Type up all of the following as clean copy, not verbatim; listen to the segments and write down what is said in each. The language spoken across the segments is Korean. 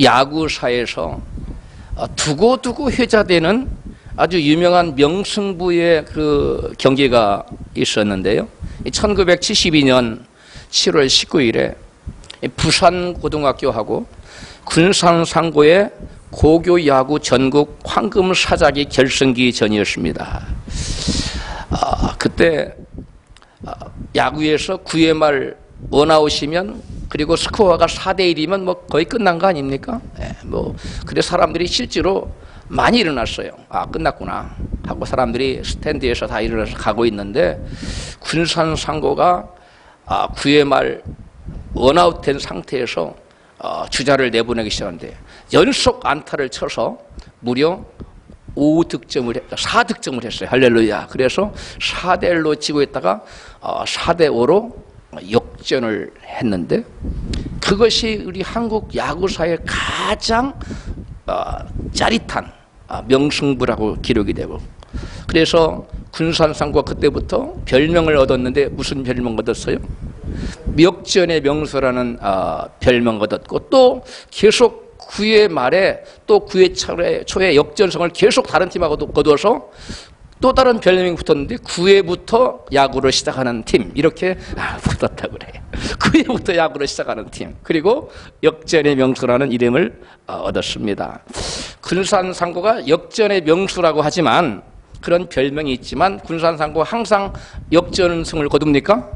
야구사에서 두고두고 회자되는 아주 유명한 명승부의 그 경기가 있었는데요. 1972년 7월 19일에 부산고등학교하고 군산상고의 고교야구 전국 황금사자기 결승기전이었습니다. 그때 야구에서 9회 말 원아웃이면 그리고 스코어가 4대1이면 뭐 거의 끝난 거 아닙니까? 근데 사람들이 실제로 많이 일어났어요. 끝났구나 하고 사람들이 스탠드에서 다 일어나서 가고 있는데 군산상고가 9회 말 원아웃 된 상태에서 주자를 내보내기 시작하는데 연속 안타를 쳐서 무려 4득점을 했어요. 할렐루야. 그래서 4대1로 지고 있다가 4대5로 역전을 했는데 그것이 우리 한국 야구사의 가장 짜릿한 명승부라고 기록이 되고, 그래서 군산상고가 그때부터 별명을 얻었는데 무슨 별명 얻었어요? 역전의 명수라는 별명 얻었고, 또 계속 9회 말에 또 9회 초에 역전성을 계속 다른 팀하고 거둬서 또 다른 별명이 붙었는데 9회부터 야구를 시작하는 팀, 이렇게 붙었다고 그래요. 9회부터 야구를 시작하는 팀, 그리고 역전의 명수라는 이름을 얻었습니다. 군산상고가 역전의 명수라고 하지만, 그런 별명이 있지만 군산상고 항상 역전승을 거둡니까?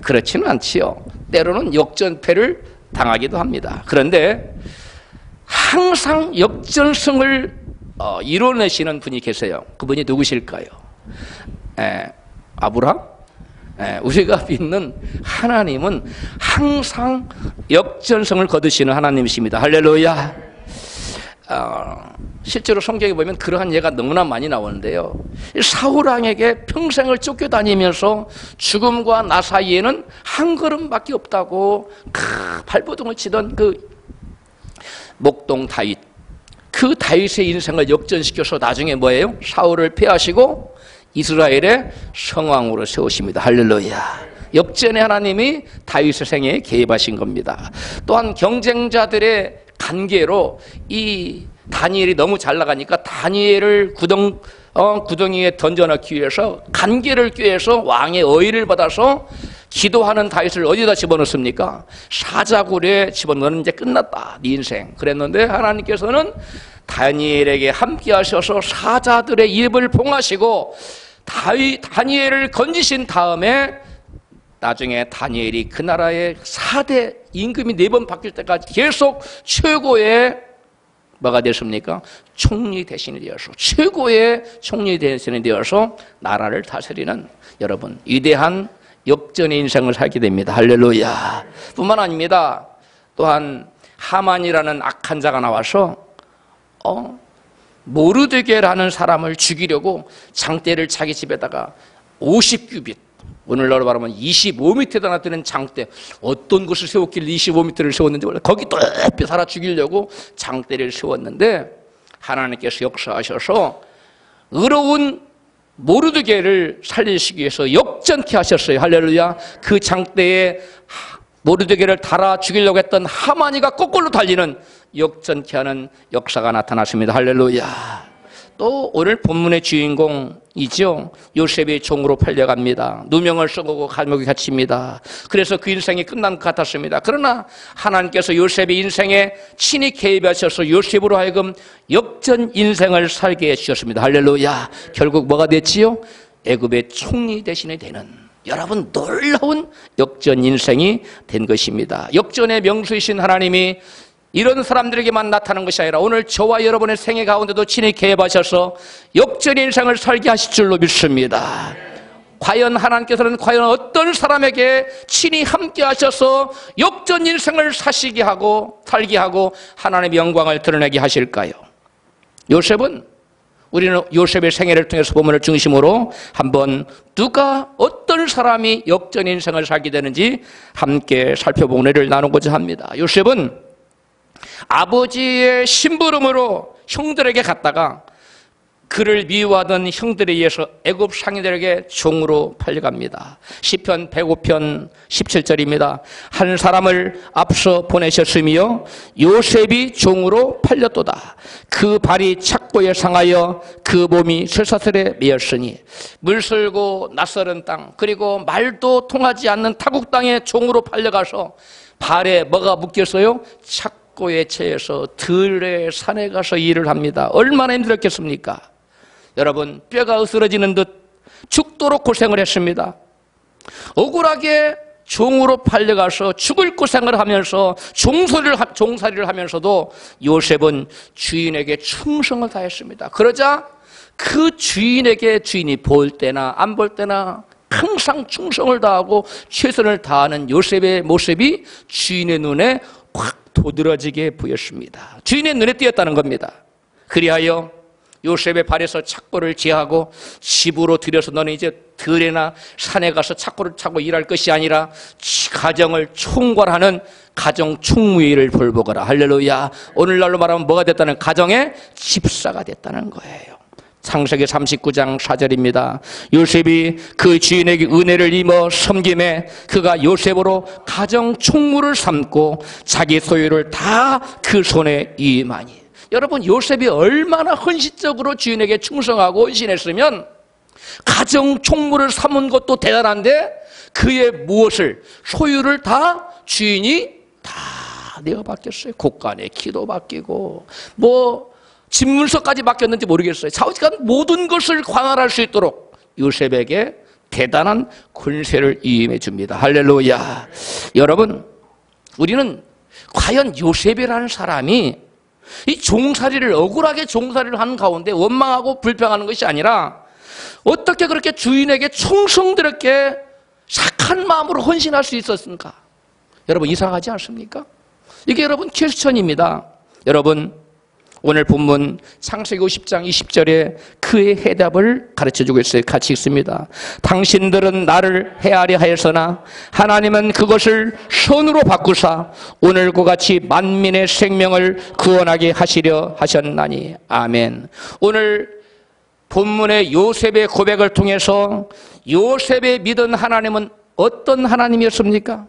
그렇지는 않지요. 때로는 역전패를 당하기도 합니다. 그런데 항상 역전승을 이뤄내시는 분이 계세요. 그분이 누구실까요? 아브라함? 우리가 믿는 하나님은 항상 역전성을 거두시는 하나님이십니다. 할렐루야. 실제로 성경에 보면 그러한 예가 너무나 많이 나오는데요. 사울왕에게 평생을 쫓겨다니면서 죽음과 나 사이에는 한 걸음밖에 없다고 발버둥을 치던 그 목동 다윗, 그 다윗의 인생을 역전시켜서 나중에 뭐예요? 사울을 패하시고 이스라엘의 성왕으로 세우십니다. 할렐루야. 역전의 하나님이 다윗의 생애에 개입하신 겁니다. 또한 경쟁자들의 관계로 이 다니엘이 너무 잘 나가니까 다니엘을 구덩이에 던져넣기 위해서 관계를 꾀해서 왕의 어의를 받아서 기도하는 다윗을 어디다 집어넣습니까? 사자굴에 집어넣는 이제 끝났다, 네 인생. 그랬는데 하나님께서는 다니엘에게 함께 하셔서 사자들의 입을 봉하시고 다니엘을 건지신 다음에 나중에 다니엘이 그 나라의 4대 임금이 4번 바뀔 때까지 계속 최고의 뭐가 됐습니까? 총리 대신이 되어서, 최고의 총리 대신이 되어서 나라를 다스리는, 여러분, 위대한 역전의 인생을 살게 됩니다. 할렐루야. 뿐만 아닙니다. 또한 하만이라는 악한 자가 나와서 모르드게라는 사람을 죽이려고 장대를 자기 집에다가 50규빗, 오늘날로 말하면 25m나 되는 장대, 어떤 곳을 세웠길래 25m를 세웠는지 몰라. 거기 또 살아 죽이려고 장대를 세웠는데 하나님께서 역사하셔서 의로운 모르드게를 살리시기 위해서 역전케 하셨어요. 할렐루야. 그 장대에 모르드게를 달아 죽이려고 했던 하만이가 거꾸로 달리는 역전케 하는 역사가 나타났습니다. 할렐루야. 또 오늘 본문의 주인공이죠. 요셉이 종으로 팔려갑니다. 누명을 쓰고 감옥에 갇힙니다. 그래서 그 인생이 끝난 것 같았습니다. 그러나 하나님께서 요셉의 인생에 친히 개입하셔서 요셉으로 하여금 역전 인생을 살게 해주셨습니다. 할렐루야. 결국 뭐가 됐지요? 애굽의 총리 대신에 되는, 여러분, 놀라운 역전 인생이 된 것입니다. 역전의 명수이신 하나님이 이런 사람들에게만 나타나는 것이 아니라 오늘 저와 여러분의 생애 가운데도 친히 개입하셔서 역전 인생을 살게 하실 줄로 믿습니다. 과연 하나님께서는 과연 어떤 사람에게 친히 함께 하셔서 역전 인생을 사시게 하고 살게 하고 하나님의 영광을 드러내게 하실까요? 요셉은, 우리는 요셉의 생애를 통해서 본문을 중심으로 한번 누가, 어떤 사람이 역전 인생을 살게 되는지 함께 살펴보는 은혜를 나누고자 합니다. 요셉은 아버지의 심부름으로 형들에게 갔다가 그를 미워하던 형들에 의해서 애굽 상인들에게 종으로 팔려갑니다. 시편 105편 17절입니다. 한 사람을 앞서 보내셨으며 요셉이 종으로 팔렸도다. 그 발이 착고에 상하여 그 몸이 쇠사슬에 매였으니 물설고 낯설은 땅, 그리고 말도 통하지 않는 타국 땅에 종으로 팔려가서 발에 뭐가 묶였어요? 착고에 채여서 들의 산에 가서 일을 합니다. 얼마나 힘들었겠습니까? 여러분, 뼈가 으스러지는 듯 죽도록 고생을 했습니다. 억울하게 종으로 팔려가서 죽을 고생을 하면서 종살이를 하면서도 요셉은 주인에게 충성을 다했습니다. 그러자 그 주인에게 주인이 볼 때나 안 볼 때나 항상 충성을 다하고 최선을 다하는 요셉의 모습이 주인의 눈에 확 도드라지게 보였습니다. 주인의 눈에 띄었다는 겁니다. 그리하여 요셉의 발에서 착고를 제하고 집으로 들여서 너는 이제 들에나 산에 가서 착고를 차고 일할 것이 아니라 가정을 총괄하는 가정 총무일을 볼보거라. 할렐루야. 오늘날로 말하면 뭐가 됐다는, 가정의 집사가 됐다는 거예요. 창세기 39장 4절입니다. 요셉이 그 주인에게 은혜를 입어 섬김에 그가 요셉으로 가정 총무를 삼고 자기 소유를 다 그 손에 임하니. 여러분, 요셉이 얼마나 헌신적으로 주인에게 충성하고 헌신했으면 가정 총무를 삼은 것도 대단한데 그의 무엇을, 소유를 다 주인이 다 내어 맡겼어요. 곳간에 키도 맡기고 뭐 집문서까지 맡겼는지 모르겠어요. 좌우지간 모든 것을 관할할 수 있도록 요셉에게 대단한 권세를 임해 줍니다. 할렐루야. 여러분, 우리는 과연 요셉이라는 사람이 이 종살이를, 억울하게 종살이를 하는 가운데 원망하고 불평하는 것이 아니라 어떻게 그렇게 주인에게 충성스럽게 착한 마음으로 헌신할 수 있었습니까? 여러분, 이상하지 않습니까? 이게 여러분 퀘스천입니다. 여러분, 오늘 본문 창세기 50장 20절에 그의 해답을 가르쳐주고 있어요. 같이 읽습니다. 당신들은 나를 헤아려 하였으나 하나님은 그것을 선으로 바꾸사 오늘과 같이 만민의 생명을 구원하게 하시려 하셨나니. 아멘. 오늘 본문의 요셉의 고백을 통해서 요셉의 믿은 하나님은 어떤 하나님이었습니까?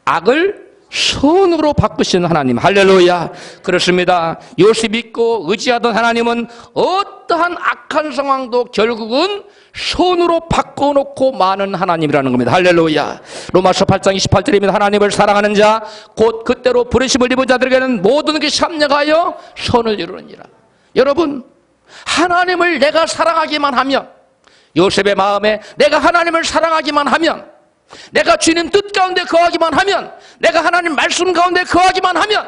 악을 선으로 바꾸시는 하나님. 할렐루야. 그렇습니다. 요셉 믿고 의지하던 하나님은 어떠한 악한 상황도 결국은 선으로 바꿔놓고 마는 하나님이라는 겁니다. 할렐루야. 로마서 8장 28절입니다. 하나님을 사랑하는 자 곧 그때로 부르심을 입은 자들에게는 모든 것이 합력하여 선을 이루느니라. 여러분, 하나님을 내가 사랑하기만 하면, 요셉의 마음에 내가 하나님을 사랑하기만 하면, 내가 주님 뜻 가운데 거하기만 하면, 내가 하나님 말씀 가운데 거하기만 하면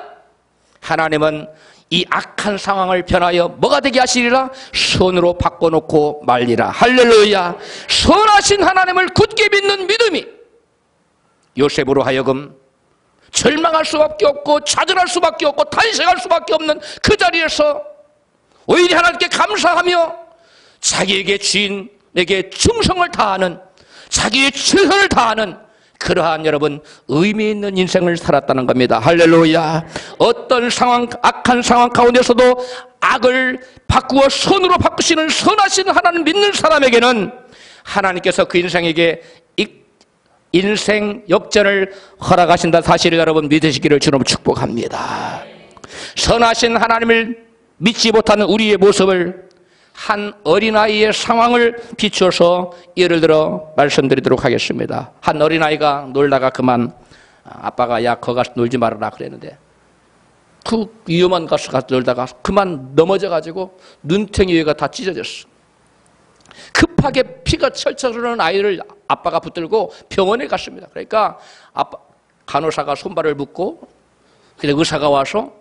하나님은 이 악한 상황을 변하여 뭐가 되게 하시리라? 선으로 바꿔놓고 말리라. 할렐루야. 선하신 하나님을 굳게 믿는 믿음이 요셉으로 하여금 절망할 수밖에 없고 좌절할 수밖에 없고 탄식할 수밖에 없는 그 자리에서 오히려 하나님께 감사하며 자기에게 주인에게 충성을 다하는, 자기의 최선을 다하는 그러한 여러분 의미 있는 인생을 살았다는 겁니다. 할렐루야. 어떤 상황, 악한 상황 가운데서도 악을 바꾸어 선으로 바꾸시는 선하신 하나님 믿는 사람에게는 하나님께서 그 인생에게 인생 역전을 허락하신다 사실을 여러분 믿으시기를 주님 축복합니다. 선하신 하나님을 믿지 못하는 우리의 모습을 한 어린아이의 상황을 비춰서 예를 들어 말씀드리도록 하겠습니다. 한 어린아이가 놀다가 그만 아빠가 야 거 가서 놀지 말아라 그랬는데 그 위험한 곳에 가서 놀다가 그만 넘어져가지고 눈탱이 위가 다 찢어졌어. 급하게 피가 철철 흐르는 아이를 아빠가 붙들고 병원에 갔습니다. 그러니까 간호사가 손발을 묶고 그냥 의사가 와서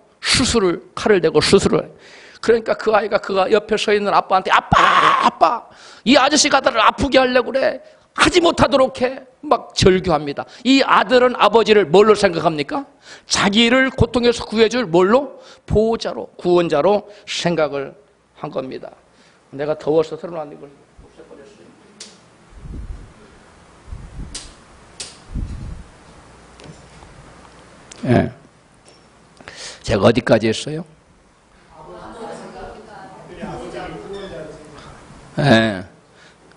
칼을 대고 수술을. 그러니까 그 아이가 그가 옆에 서 있는 아빠한테 아빠 이 아저씨가 아들을 아프게 하려고 그래. 하지 못하도록 해. 막 절규합니다. 이 아들은 아버지를 뭘로 생각합니까? 자기를 고통에서 구해줄 뭘로? 보호자로, 구원자로 생각을 한 겁니다. 내가 더워서 틀어놨는 걸 없애버렸어요. 예. 제가 어디까지 했어요? 예,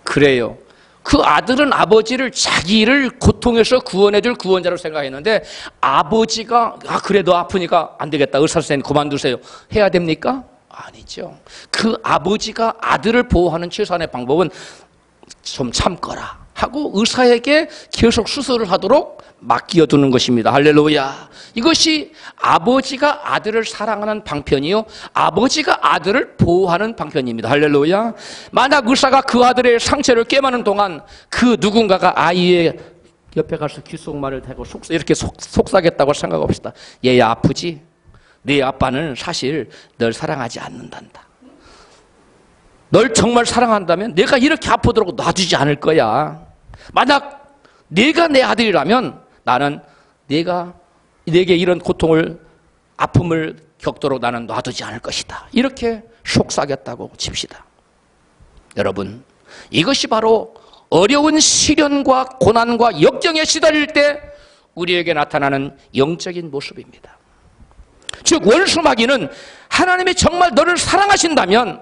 그래요. 그 아들은 아버지를 자기를 고통에서 구원해줄 구원자로 생각했는데 아버지가 그래 너 아프니까 안 되겠다 의사 선생님 그만두세요 해야 됩니까? 아니죠. 그 아버지가 아들을 보호하는 최소한의 방법은 좀 참거라 하고 의사에게 계속 수술을 하도록 맡겨두는 것입니다. 할렐루야. 이것이 아버지가 아들을 사랑하는 방편이요 아버지가 아들을 보호하는 방편입니다. 할렐루야. 만약 의사가 그 아들의 상처를 꿰매는 동안 그 누군가가 아이의 옆에 가서 귓속말을 대고 이렇게 속삭였다고 생각합시다. 얘야 아프지? 네 아빠는 사실 널 사랑하지 않는단다. 널 정말 사랑한다면 내가 이렇게 아프도록 놔두지 않을 거야. 만약 네가 내 아들이라면 나는 내게 이런 고통을 아픔을 겪도록 나는 놔두지 않을 것이다. 이렇게 속삭였다고 칩시다. 여러분 이것이 바로 어려운 시련과 고난과 역경에 시달릴 때 우리에게 나타나는 영적인 모습입니다. 즉 원수 마귀는 하나님이 정말 너를 사랑하신다면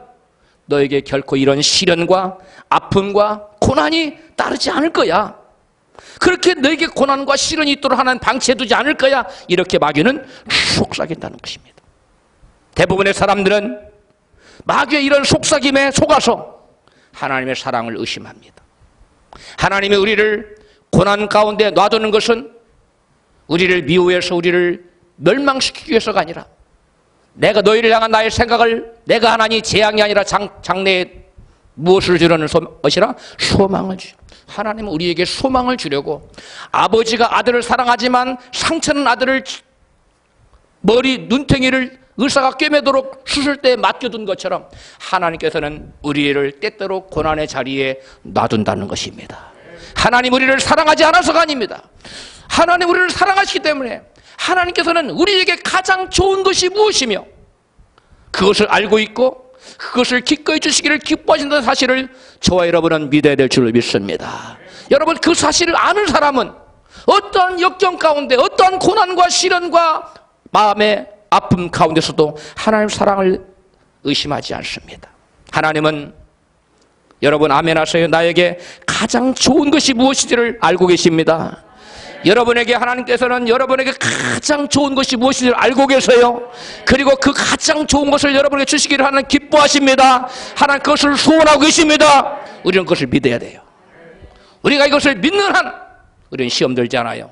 너에게 결코 이런 시련과 아픔과 고난이 따르지 않을 거야. 그렇게 너에게 고난과 시련이 있도록 하나님 방치해두지 않을 거야. 이렇게 마귀는 속삭인다는 것입니다. 대부분의 사람들은 마귀의 이런 속삭임에 속아서 하나님의 사랑을 의심합니다. 하나님이 우리를 고난 가운데 놔두는 것은 우리를 미워해서 우리를 멸망시키기 위해서가 아니라 내가 너희를 향한 나의 생각을 내가 하나니 재앙이 아니라 장래에 무엇을 주려는 것이라 소망을 주려. 하나님은 우리에게 소망을 주려고 아버지가 아들을 사랑하지만 상처는 아들을 머리 눈탱이를 의사가 꿰매도록 수술대에 맡겨둔 것처럼 하나님께서는 우리를 때때로 고난의 자리에 놔둔다는 것입니다. 하나님 우리를 사랑하지 않아서가 아닙니다. 하나님 우리를 사랑하시기 때문에 하나님께서는 우리에게 가장 좋은 것이 무엇이며 그것을 알고 있고 그것을 기꺼이 주시기를 기뻐하신다는 사실을 저와 여러분은 믿어야 될 줄로 믿습니다. 여러분 그 사실을 아는 사람은 어떠한 역경 가운데 어떠한 고난과 시련과 마음의 아픔 가운데서도 하나님 사랑을 의심하지 않습니다. 하나님은 여러분 아멘 하세요. 나에게 가장 좋은 것이 무엇인지를 알고 계십니다. 여러분에게 하나님께서는 여러분에게 가장 좋은 것이 무엇인지를 알고 계세요. 그리고 그 가장 좋은 것을 여러분에게 주시기를 하나님 기뻐하십니다. 하나님 그것을 소원하고 계십니다. 우리는 그것을 믿어야 돼요. 우리가 이것을 믿는 한 우리는 시험 들지 않아요.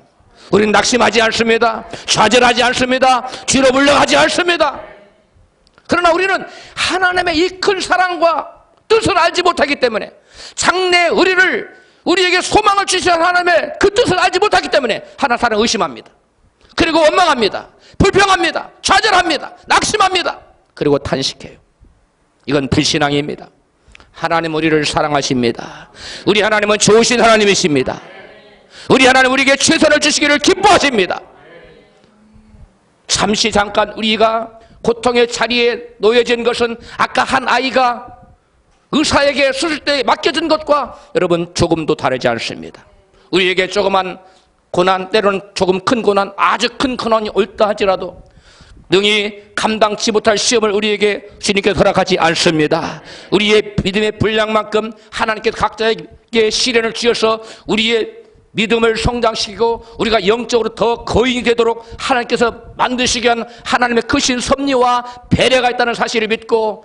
우리는 낙심하지 않습니다. 좌절하지 않습니다. 뒤로 물러가지 않습니다. 그러나 우리는 하나님의 이 큰 사랑과 뜻을 알지 못하기 때문에 장래 우리에게 소망을 주시는 하나님의 그 뜻을 알지 못하기 때문에 하나님 사랑을 의심합니다. 그리고 원망합니다. 불평합니다. 좌절합니다. 낙심합니다. 그리고 탄식해요. 이건 불신앙입니다. 하나님 우리를 사랑하십니다. 우리 하나님은 좋으신 하나님이십니다. 우리 하나님 우리에게 최선을 주시기를 기뻐하십니다. 잠깐 우리가 고통의 자리에 놓여진 것은 아까 한 아이가 의사에게 수술대에 맡겨진 것과 여러분 조금도 다르지 않습니다. 우리에게 조그만 고난, 때로는 조금 큰 고난, 아주 큰 고난이 옳다 할지라도 능히 감당치 못할 시험을 우리에게 주님께서 허락하지 않습니다. 우리의 믿음의 분량만큼 하나님께서 각자에게 시련을 주셔서 우리의 믿음을 성장시키고 우리가 영적으로 더 거인이 되도록 하나님께서 만드시기 위한 하나님의 크신 섭리와 배려가 있다는 사실을 믿고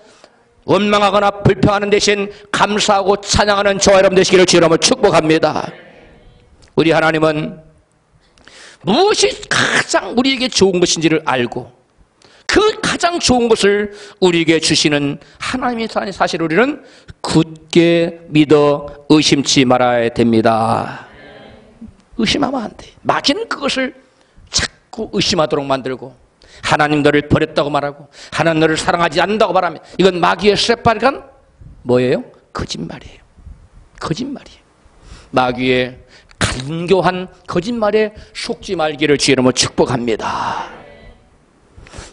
원망하거나 불평하는 대신 감사하고 찬양하는 저와 여러분 되시기를 주의 이름으로 축복합니다. 우리 하나님은 무엇이 가장 우리에게 좋은 것인지를 알고 그 가장 좋은 것을 우리에게 주시는 하나님의 사실 우리는 굳게 믿어 의심치 말아야 됩니다. 의심하면 안 돼. 마귀는 그것을 자꾸 의심하도록 만들고 하나님 너를 버렸다고 말하고 하나님 너를 사랑하지 않는다고 말하면 이건 마귀의 새빨간 뭐예요? 거짓말이에요. 거짓말이에요. 마귀의 간교한 거짓말에 속지 말기를 주의 이름으로 축복합니다.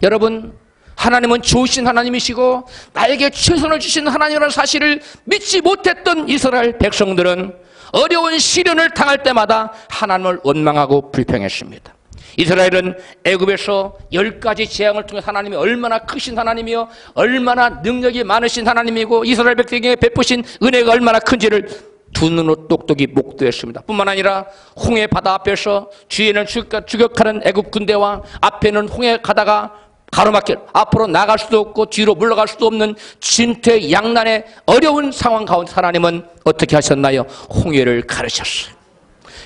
여러분 하나님은 좋으신 하나님이시고 나에게 최선을 주신 하나님이라는 사실을 믿지 못했던 이스라엘 백성들은 어려운 시련을 당할 때마다 하나님을 원망하고 불평했습니다. 이스라엘은 애굽에서 10가지 재앙을 통해 하나님이 얼마나 크신 하나님이요 얼마나 능력이 많으신 하나님이고 이스라엘 백성에게 베푸신 은혜가 얼마나 큰지를 두 눈으로 똑똑히 목도했습니다. 뿐만 아니라 홍해 바다 앞에서 뒤에는 추격하는 애굽 군대와 앞에는 홍해 가다가 가로막혀 앞으로 나갈 수도 없고 뒤로 물러갈 수도 없는 진퇴양난의 어려운 상황 가운데 하나님은 어떻게 하셨나요? 홍해를 가르셨어요.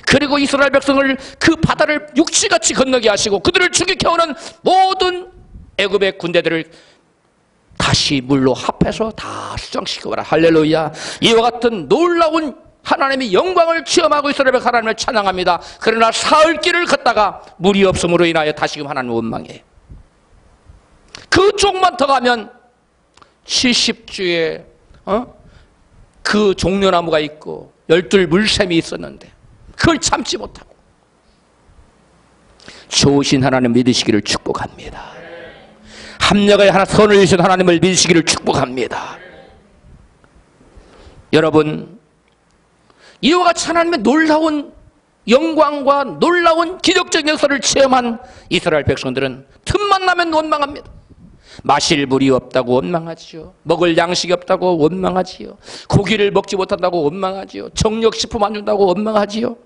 그리고 이스라엘 백성을 그 바다를 육지같이 건너게 하시고 그들을 추격해오는 모든 애굽의 군대들을 다시 물로 합해서 다 수장시키고 가라. 할렐루야. 이와 같은 놀라운 하나님의 영광을 체험하고 이스라엘 백성 하나님을 찬양합니다. 그러나 사흘길을 걷다가 물이 없음으로 인하여 다시금 하나님 원망해요. 그쪽만 더 가면 70주에 그 종려나무가 있고 12 물샘이 있었는데 그걸 참지 못하고 좋으신 하나님 믿으시기를 축복합니다. 합력하여 하나 선을 이루신 하나님을 믿으시기를 축복합니다. 여러분, 이와 같이 하나님의 놀라운 영광과 놀라운 기적적 역사를 체험한 이스라엘 백성들은 틈만 나면 원망합니다. 마실 물이 없다고 원망하지요. 먹을 양식이 없다고 원망하지요. 고기를 먹지 못한다고 원망하지요. 정력식품 안 준다고 원망하지요.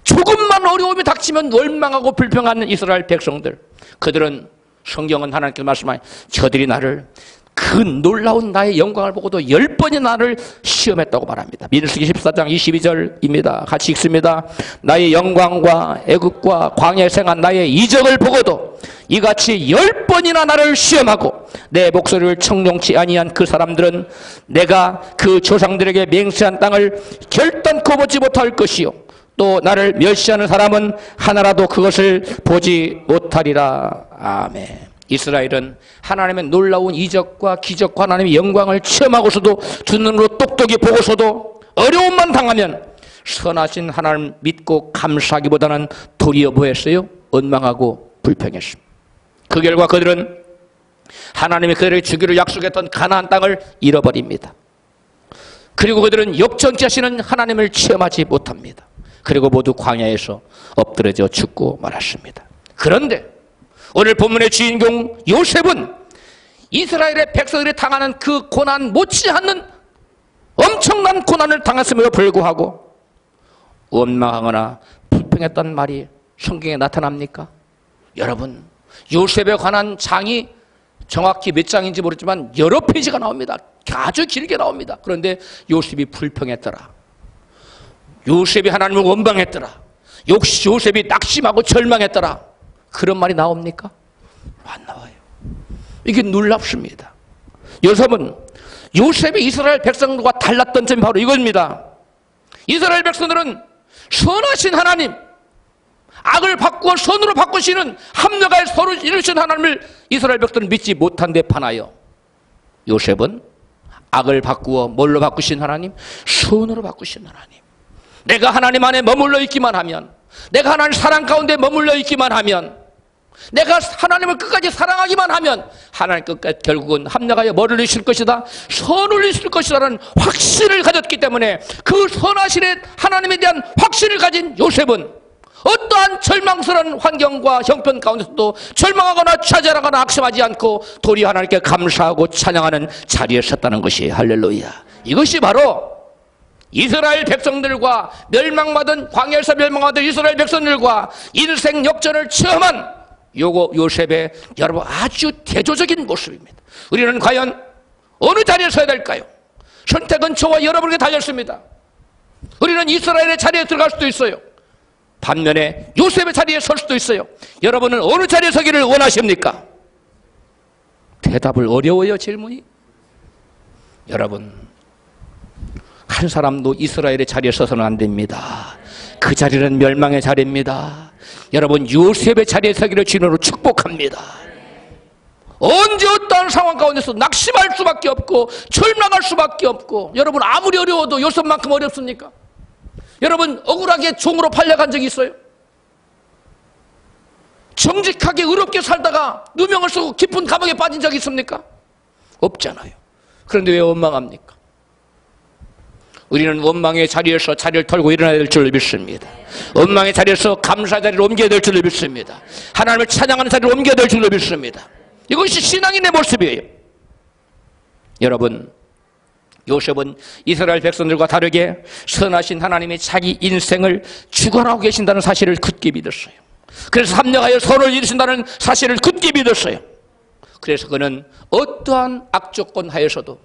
조금만 어려움이 닥치면 원망하고 불평하는 이스라엘 백성들, 그들은 성경은 하나님께서 말씀하신 저들이 나를 그 놀라운 나의 영광을 보고도 10번이 나를 시험했다고 말합니다. 민수기 14장 22절입니다. 같이 읽습니다. 나의 영광과 애국과 광야에 생한 나의 이적을 보고도 이같이 10번이나 나를 시험하고 내 목소리를 청룡치 아니한 그 사람들은 내가 그 조상들에게 맹세한 땅을 결단코 보지 못할 것이요 또 나를 멸시하는 사람은 하나라도 그것을 보지 못하리라. 아멘. 이스라엘은 하나님의 놀라운 이적과 기적과 하나님의 영광을 체험하고서도 두 눈으로 똑똑히 보고서도 어려움만 당하면 선하신 하나님 믿고 감사하기보다는 도리어 뭐했어요? 원망하고 불평했습니다. 그 결과 그들은 하나님이 그들에게 주기로 약속했던 가나안 땅을 잃어버립니다. 그리고 그들은 역전케 하시는 하나님을 체험하지 못합니다. 그리고 모두 광야에서 엎드려져 죽고 말았습니다. 그런데 오늘 본문의 주인공 요셉은 이스라엘의 백성들이 당하는 그 고난 못지않는 엄청난 고난을 당했음에도 불구하고 원망하거나 불평했던 말이 성경에 나타납니까? 여러분, 요셉에 관한 장이 정확히 몇 장인지 모르지만 여러 페이지가 나옵니다. 아주 길게 나옵니다. 그런데 요셉이 불평했더라, 요셉이 하나님을 원망했더라, 요셉이 낙심하고 절망했더라, 그런 말이 나옵니까? 안 나와요. 이게 놀랍습니다. 요셉이 이스라엘 백성들과 달랐던 점이 바로 이겁니다. 이스라엘 백성들은 선하신 하나님, 악을 바꾸어 선으로 바꾸시는 합력하여 서로 이루신 하나님을 이스라엘 백성들은 믿지 못한 데 반하여 요셉은 악을 바꾸어 뭘로 바꾸신 하나님? 선으로 바꾸신 하나님. 내가 하나님 안에 머물러 있기만 하면, 내가 하나님 사랑 가운데 머물러 있기만 하면, 내가 하나님을 끝까지 사랑하기만 하면 하나님 끝까지 결국은 합력하여 뭐를 이루실 것이다? 선을 이루실 것이다라는 확신을 가졌기 때문에 그 선하신 하나님에 대한 확신을 가진 요셉은 어떠한 절망스러운 환경과 형편 가운데서도 절망하거나 좌절하거나 악심하지 않고 도리어 하나님께 감사하고 찬양하는 자리에 섰다는 것이 할렐루야. 이것이 바로 이스라엘 백성들과 멸망받은 광야에서 멸망받은 이스라엘 백성들과 인생 역전을 체험한 요셉의 여러분 아주 대조적인 모습입니다. 우리는 과연 어느 자리에 서야 될까요? 선택은 저와 여러분에게 달렸습니다. 우리는 이스라엘의 자리에 들어갈 수도 있어요. 반면에 요셉의 자리에 설 수도 있어요. 여러분은 어느 자리에 서기를 원하십니까? 대답을 어려워요, 질문이. 여러분, 한 사람도 이스라엘의 자리에 서서는 안 됩니다. 그 자리는 멸망의 자리입니다. 여러분, 요셉의 자리에 서기를 주님으로 축복합니다. 언제 어떠한 상황 가운데서 낙심할 수밖에 없고 절망할 수밖에 없고, 여러분 아무리 어려워도 요셉만큼 어렵습니까? 여러분 억울하게 종으로 팔려간 적이 있어요? 정직하게 의롭게 살다가 누명을 쓰고 깊은 감옥에 빠진 적이 있습니까? 없잖아요. 그런데 왜 원망합니까? 우리는 원망의 자리에서 자리를 털고 일어나야 될 줄로 믿습니다. 원망의 자리에서 감사 자리로 옮겨야 될 줄로 믿습니다. 하나님을 찬양하는 자리로 옮겨야 될 줄로 믿습니다. 이것이 신앙인의 모습이에요. 여러분, 요셉은 이스라엘 백성들과 다르게 선하신 하나님이 자기 인생을 주관하고 계신다는 사실을 굳게 믿었어요. 그래서 합력하여 선을 이루신다는 사실을 굳게 믿었어요. 그래서 그는 어떠한 악조건 하에서도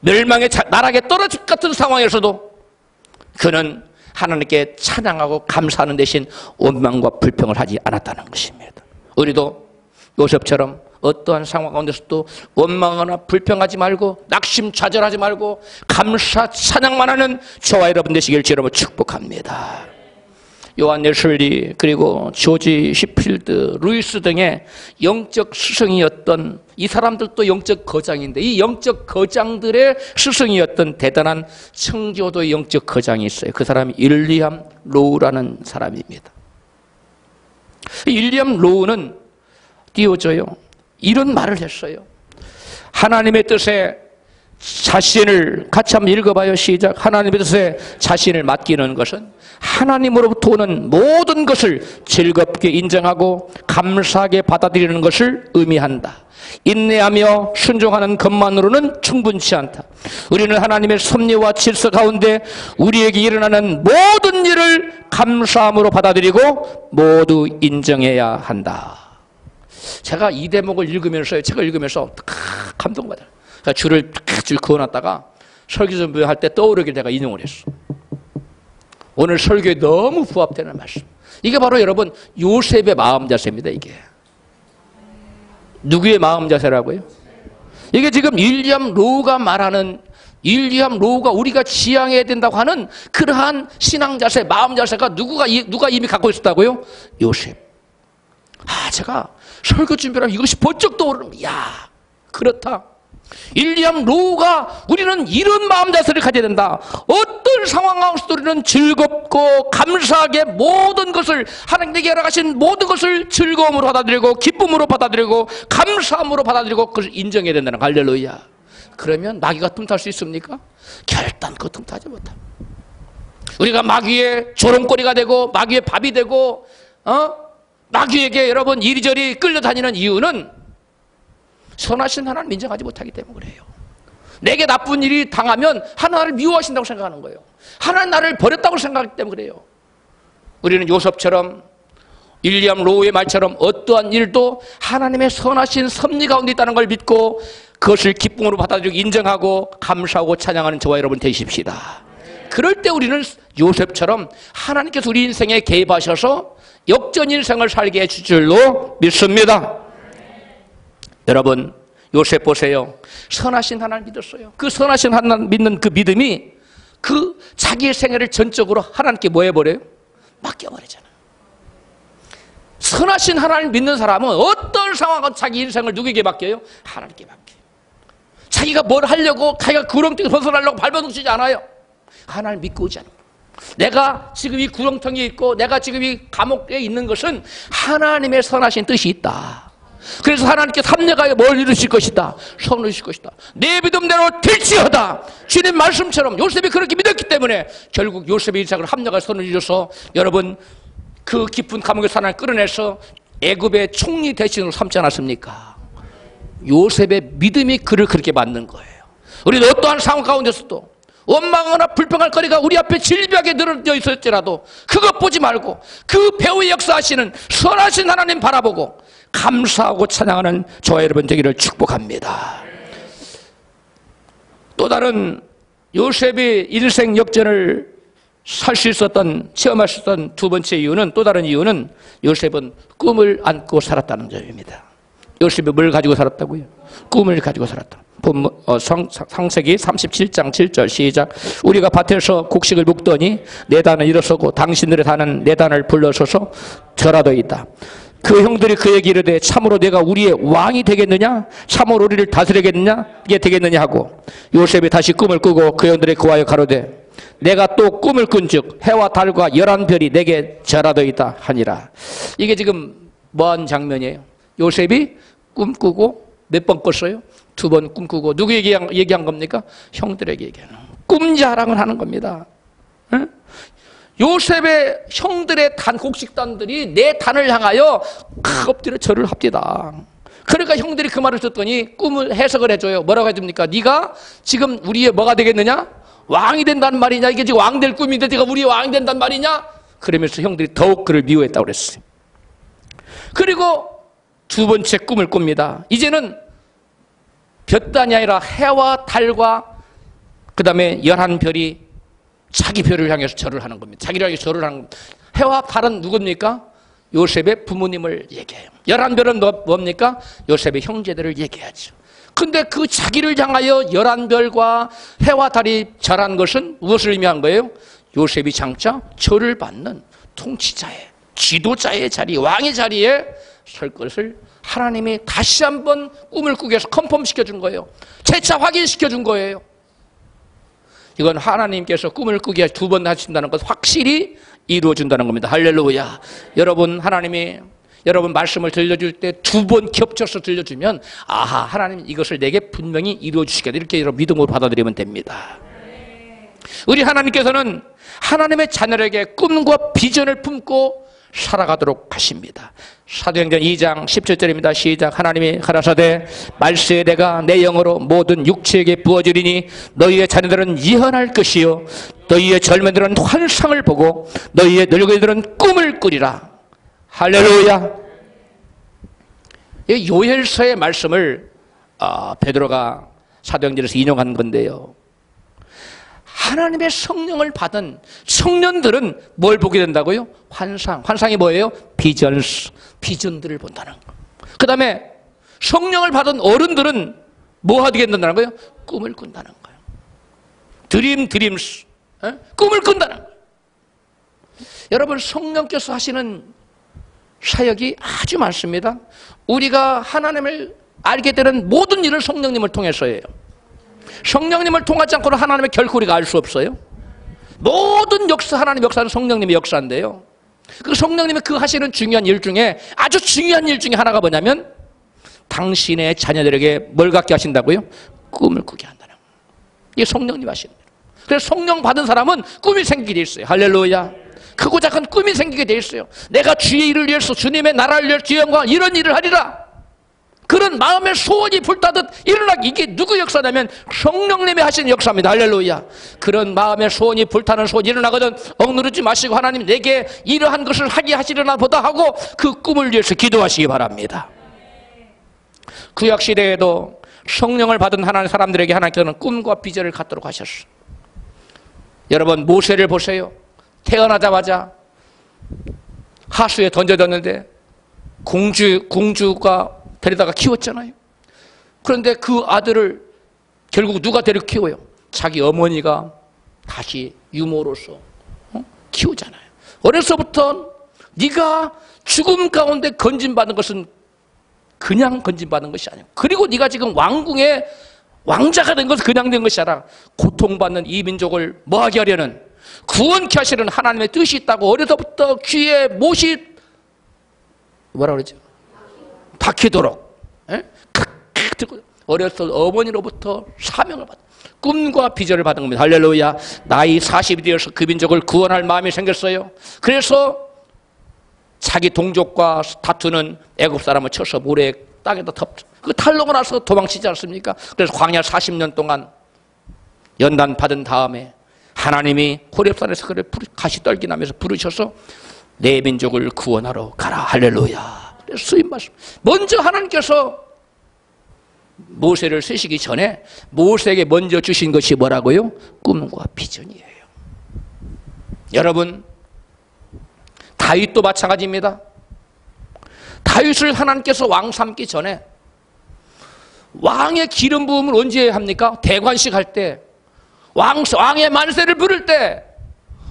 멸망의 나락에 떨어질 것 같은 상황에서도 그는 하나님께 찬양하고 감사하는 대신 원망과 불평을 하지 않았다는 것입니다. 우리도 요셉처럼 어떠한 상황 가운데서도 원망하거나 불평하지 말고 낙심좌절하지 말고 감사 찬양만 하는 저와 여러분 되시길 주님으로 축복합니다. 요한 웨슬리 그리고 조지 시필드, 루이스 등의 영적 스승이었던 이 사람들도 영적 거장인데 이 영적 거장들의 스승이었던 대단한 청교도의 영적 거장이 있어요. 그 사람이 윌리엄 로우라는 사람입니다. 윌리엄 로우는 띄워져요. 이런 말을 했어요. 하나님의 뜻에 자신을 같이 한번 읽어봐요. 시작. 하나님의 뜻에 자신을 맡기는 것은 하나님으로부터 오는 모든 것을 즐겁게 인정하고 감사하게 받아들이는 것을 의미한다. 인내하며 순종하는 것만으로는 충분치 않다. 우리는 하나님의 섭리와 질서 가운데 우리에게 일어나는 모든 일을 감사함으로 받아들이고 모두 인정해야 한다. 제가 이 대목을 읽으면서 책을 읽으면서 감동받아요. 줄을 줄 그어놨다가 설교 준비할 때 떠오르길 내가 인용을 했어. 오늘 설교에 너무 부합되는 말씀. 이게 바로 여러분 요셉의 마음 자세입니다. 이게 누구의 마음 자세라고요? 이게 지금 윌리엄 로우가 말하는 윌리엄 로우가 우리가 지향해야 된다고 하는 그러한 신앙 자세, 마음 자세가 누가 이미 갖고 있었다고요? 요셉. 제가 설교 준비를 하면 이것이 번쩍 떠오르는, 야, 그렇다. 윌리엄 로우가 우리는 이런 마음 자세를 가져야 된다. 어떤 상황 가운데서도 우리는 즐겁고 감사하게 모든 것을 하나님께 허락하신 모든 것을 즐거움으로 받아들이고 기쁨으로 받아들이고 감사함으로 받아들이고 그것을 인정해야 된다는 할렐루야. 그러면 마귀가 틈탈 수 있습니까? 결단코 틈타지 못합니다. 우리가 마귀의 조롱거리가 되고 마귀의 밥이 되고 마귀에게 여러분 이리저리 끌려다니는 이유는 선하신 하나님을 인정하지 못하기 때문에 그래요. 내게 나쁜 일이 당하면 하나님을 미워하신다고 생각하는 거예요. 하나님 나를 버렸다고 생각하기 때문에 그래요. 우리는 요셉처럼 윌리엄 로우의 말처럼 어떠한 일도 하나님의 선하신 섭리 가운데 있다는 걸 믿고 그것을 기쁨으로 받아들이고 인정하고 감사하고 찬양하는 저와 여러분 되십시다. 그럴 때 우리는 요셉처럼 하나님께서 우리 인생에 개입하셔서 역전 인생을 살게 해줄 줄로 믿습니다. 여러분 요셉 보세요. 선하신 하나님을 믿었어요. 그 선하신 하나님 믿는 그 믿음이 그 자기의 생애를 전적으로 하나님께 뭐 해버려요? 맡겨버리잖아요. 선하신 하나님을 믿는 사람은 어떤 상황과 자기 인생을 누구에게 맡겨요? 하나님께 맡겨요. 자기가 뭘 하려고 자기가 구렁텅이 벗어나려고 발버둥치지 않아요. 하나님을 믿고 오지 않아요. 내가 지금 이 구렁텅이에 있고 내가 지금 이 감옥에 있는 것은 하나님의 선하신 뜻이 있다. 그래서 하나님께서 합력하여 뭘 이루실 것이다. 선을 이루실 것이다. 내 믿음대로 될지어다. 주님 말씀처럼 요셉이 그렇게 믿었기 때문에 결국 요셉의 인생을 합력하여 선을 이루어서 여러분 그 깊은 감옥에서 하나를 끌어내서 애굽의 총리 대신으로 삼지 않았습니까? 요셉의 믿음이 그를 그렇게 만든 거예요. 우리는 어떠한 상황 가운데서도 원망하거나 불평할 거리가 우리 앞에 질비하게 늘어져 있을지라도 그것 보지 말고 그 배후의 역사하시는 선하신 하나님 바라보고 감사하고 찬양하는 저와 여러분 되기를 축복합니다. 또 다른 요셉의 인생 역전을 살 수 있었던, 체험할 수 있었던 두 번째 이유는, 또 다른 이유는 요셉은 꿈을 안고 살았다는 점입니다. 요셉이 뭘 가지고 살았다고요? 꿈을 가지고 살았다. 창세기 37장 7절 시작. 우리가 밭에서 곡식을 묵더니 내 단을 일어서고 당신들의 단은 내 단을 불러서서 절하더이다. 그 형들이 그에게 이르되 참으로 내가 우리의 왕이 되겠느냐? 참으로 우리를 다스리겠느냐? 이게 되겠느냐 하고 요셉이 다시 꿈을 꾸고 그 형들에 구하여 가로되 내가 또 꿈을 꾼즉 해와 달과 11별이 내게 절하더이다 하니라. 이게 지금 뭐한 장면이에요? 요셉이 꿈꾸고 몇 번 꿨어요? 2번 꿈꾸고 누구에게 얘기한 겁니까? 형들에게 얘기하는. 꿈 자랑을 하는 겁니다. 응? 요셉의 형들의 곡식단들이 내 단을 향하여 엎드려 절을 합디다. 그러니까 형들이 그 말을 듣더니 꿈을 해석을 해줘요. 뭐라고 해줍니까? 네가 지금 우리의 뭐가 되겠느냐? 왕이 된다는 말이냐? 이게 지금 왕 될 꿈인데 네가 우리의 왕이 된다는 말이냐? 그러면서 형들이 더욱 그를 미워했다고 그랬어요. 그리고 두 번째 꿈을 꿉니다. 이제는 볕단이 아니라 해와 달과 그 다음에 11별이 자기 별을 향해서 절을 하는 겁니다. 자기를 향해서 절을 하는 겁니다. 해와 달은 누굽니까? 요셉의 부모님을 얘기해요. 11별은 뭡니까? 요셉의 형제들을 얘기하죠. 근데 그 자기를 향하여 11별과 해와 달이 절한 것은 무엇을 의미한 거예요? 요셉이 장차 절을 받는 통치자의, 지도자의 자리, 왕의 자리에 설 것을 하나님이 다시 한번 꿈을 꾸게 해서 컨펌시켜준 거예요. 재차 확인시켜준 거예요. 이건 하나님께서 꿈을 꾸게 두 번 하신다는 것 확실히 이루어진다는 겁니다. 할렐루야. 여러분, 하나님이 여러분 말씀을 들려줄 때 두 번 겹쳐서 들려주면 아하, 하나님 이것을 내게 분명히 이루어주시겠다, 이렇게 여러분 믿음으로 받아들이면 됩니다. 우리 하나님께서는 하나님의 자녀에게 꿈과 비전을 품고 살아가도록 하십니다. 사도행전 2장 17절입니다. 시작. 하나님이 가라사대 말세에 내가 내 영으로 모든 육체에게 부어주리니 너희의 자녀들은 예언할 것이요 너희의 젊은이들은 환상을 보고 너희의 늙은이들은 꿈을 꾸리라. 할렐루야. 이 요엘서의 말씀을 베드로가 사도행전에서 인용한 건데요. 하나님의 성령을 받은 청년들은 뭘 보게 된다고요? 환상. 환상이 뭐예요? 비전들을 본다는 거. 그 다음에 성령을 받은 어른들은 뭐 하게 된다는 거예요? 꿈을 꾼다는 거예요. 드림스. 꿈을 꾼다는 거예요. 여러분, 성령께서 하시는 사역이 아주 많습니다. 우리가 하나님을 알게 되는 모든 일을 성령님을 통해서예요. 성령님을 통하지 않고는 하나님의 결코 우리가 알 수 없어요. 모든 역사, 하나님 역사는 성령님의 역사인데요. 그 성령님이 그 하시는 중요한 일 중에 아주 중요한 일 중에 하나가 뭐냐면 당신의 자녀들에게 뭘 갖게 하신다고요? 꿈을 꾸게 한다는 거예요. 이게 성령님 하시는 거예요. 그래서 성령 받은 사람은 꿈이 생기게 돼 있어요. 할렐루야. 크고 작은 꿈이 생기게 돼 있어요. 내가 주의 일을 위해서, 주님의 나라를 위해서, 주의 영광 이런 일을 하리라. 그런 마음의 소원이 불타듯 일어나기. 이게 누구 역사냐면 성령님이 하시는 역사입니다. 할렐루야. 그런 마음의 소원이 불타는 소원이 일어나거든 억누르지 마시고 하나님 내게 이러한 것을 하게 하시려나 보다 하고 그 꿈을 위해서 기도하시기 바랍니다. 구약시대에도 성령을 받은 하나님의 사람들에게 하나님께서는 꿈과 비전을 갖도록 하셨어요. 여러분, 모세를 보세요. 태어나자마자 하수에 던져졌는데 공주가 데려다가 키웠잖아요. 그런데 그 아들을 결국 누가 데려 키워요? 자기 어머니가 다시 유모로서 키우잖아요. 어려서부터 네가 죽음 가운데 건진받은 것은 그냥 건진받은 것이 아니고, 그리고 네가 지금 왕궁의 왕자가 된 것은 그냥 된 것이 아니라 고통받는 이 민족을 뭐하게 하려는, 구원케 하시는 하나님의 뜻이 있다고 어려서부터 귀에 못이 뭐라 그러죠? 박히도록 어렸을 때 어머니로부터 사명을 받은 꿈과 비전을 받은 겁니다. 할렐루야. 나이 40이 되어서 그 민족을 구원할 마음이 생겼어요. 그래서 자기 동족과 다투는 애굽 사람을 쳐서 모래 땅에다 그 탈놓고 나서 도망치지 않습니까? 그래서 광야 40년 동안 연단 받은 다음에 하나님이 호렙산에서 그를 가시떨기나면서 부르셔서 내 민족을 구원하러 가라. 할렐루야. 수임 말씀. 먼저 하나님께서 모세를 쓰시기 전에 모세에게 먼저 주신 것이 뭐라고요? 꿈과 비전이에요. 여러분, 다윗도 마찬가지입니다. 다윗을 하나님께서 왕 삼기 전에 왕의 기름 부음을 언제 합니까? 대관식 할 때, 왕의 만세를 부를 때,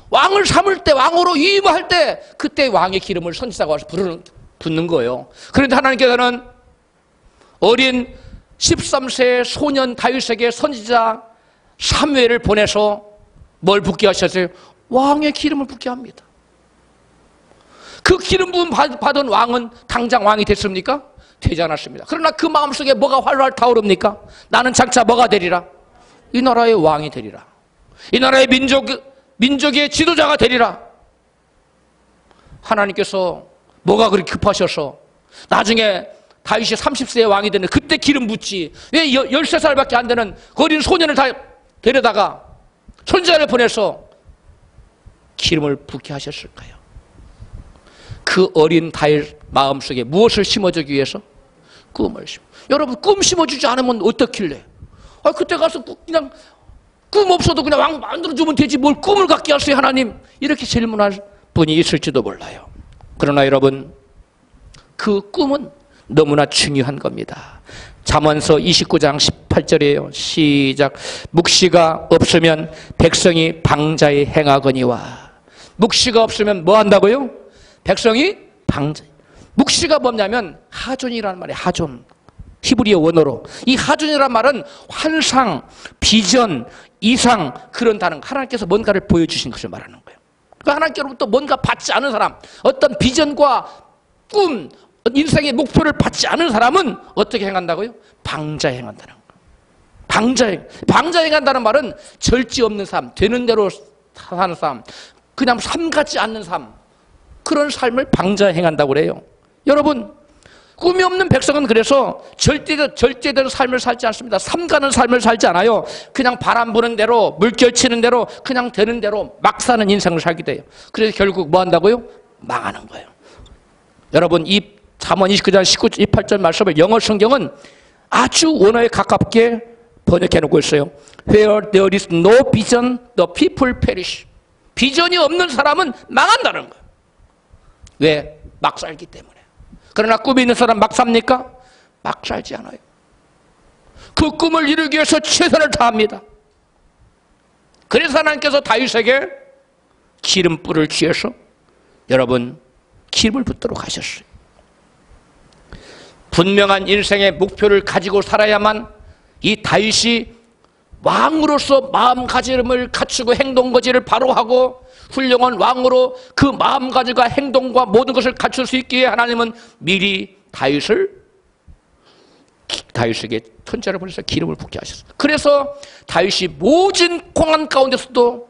왕을 삼을 때, 왕으로 위임할 때, 그때 왕의 기름을 선지자가 와서 붓는 거예요. 그런데 하나님께서는 어린 13세 소년 다윗에게 선지자 사무엘을 보내서 뭘 붓게 하셨어요? 왕의 기름을 붓게 합니다. 그 기름 부음 받은 왕은 당장 왕이 됐습니까? 되지 않았습니다. 그러나 그 마음속에 뭐가 활활 타오릅니까? 나는 장차 뭐가 되리라? 이 나라의 왕이 되리라. 이 나라의 민족의 지도자가 되리라. 하나님께서 뭐가 그렇게 급하셔서 나중에 다윗이 30세의 왕이 되는 그때 기름 붓지. 왜 13살밖에 안 되는 어린 소년을 다 데려다가 손자를 보내서 기름을 붓게 하셨을까요? 그 어린 다윗 마음속에 무엇을 심어주기 위해서? 꿈을 심어. 여러분, 꿈 심어주지 않으면 어떻길래? 그때 가서 그냥 꿈 없어도 그냥 왕 만들어주면 되지 뭘 꿈을 갖게 하세요 하나님? 이렇게 질문할 분이 있을지도 몰라요. 그러나 여러분, 그 꿈은 너무나 중요한 겁니다. 잠언서 29장 18절이에요. 시작. 묵시가 없으면 백성이 방자에 행하거니와. 묵시가 없으면 뭐 한다고요? 백성이 방자. 묵시가 뭐냐면 하존이라는 말이에요. 하존. 히브리어 원어로. 이 하존이라는 말은 환상, 비전, 이상, 그런 단어. 하나님께서 뭔가를 보여주신 것을 말하는 거예요. 하나님께로부터 뭔가 받지 않은 사람, 어떤 비전과 꿈, 인생의 목표를 받지 않은 사람은 어떻게 행한다고요? 방자 행한다는 거예요. 방자 행한다는 말은 절제 없는 삶, 되는 대로 사는 삶, 그냥 삶 같지 않는 삶, 그런 삶을 방자 행한다고 그래요. 여러분, 꿈이 없는 백성은 그래서 절제대로 삶을 살지 않습니다. 삼가는 삶을 살지 않아요. 그냥 바람 부는 대로, 물결 치는 대로, 그냥 되는 대로 막 사는 인생을 살게 돼요. 그래서 결국 뭐 한다고요? 망하는 거예요. 여러분, 이 잠언 29장 18절 말씀을 영어 성경은 아주 원어에 가깝게 번역해 놓고 있어요. Where there is no vision, the people perish. 비전이 없는 사람은 망한다는 거예요. 왜? 막 살기 때문에. 그러나 꿈이 있는 사람 막 삽니까? 막 살지 않아요. 그 꿈을 이루기 위해서 최선을 다합니다. 그래서 하나님께서 다윗에게 기름불을 쥐어서 여러분 기름을 붓도록 하셨어요. 분명한 인생의 목표를 가지고 살아야만 이 다윗이 왕으로서 마음가짐을 갖추고 행동거지를 바로 하고 훌륭한 왕으로 그 마음가짐과 행동과 모든 것을 갖출 수 있기에 하나님은 미리 다윗에게 천자를 보내서 기름을 붓게 하셨어요. 그래서 다윗이 모진 공안 가운데서도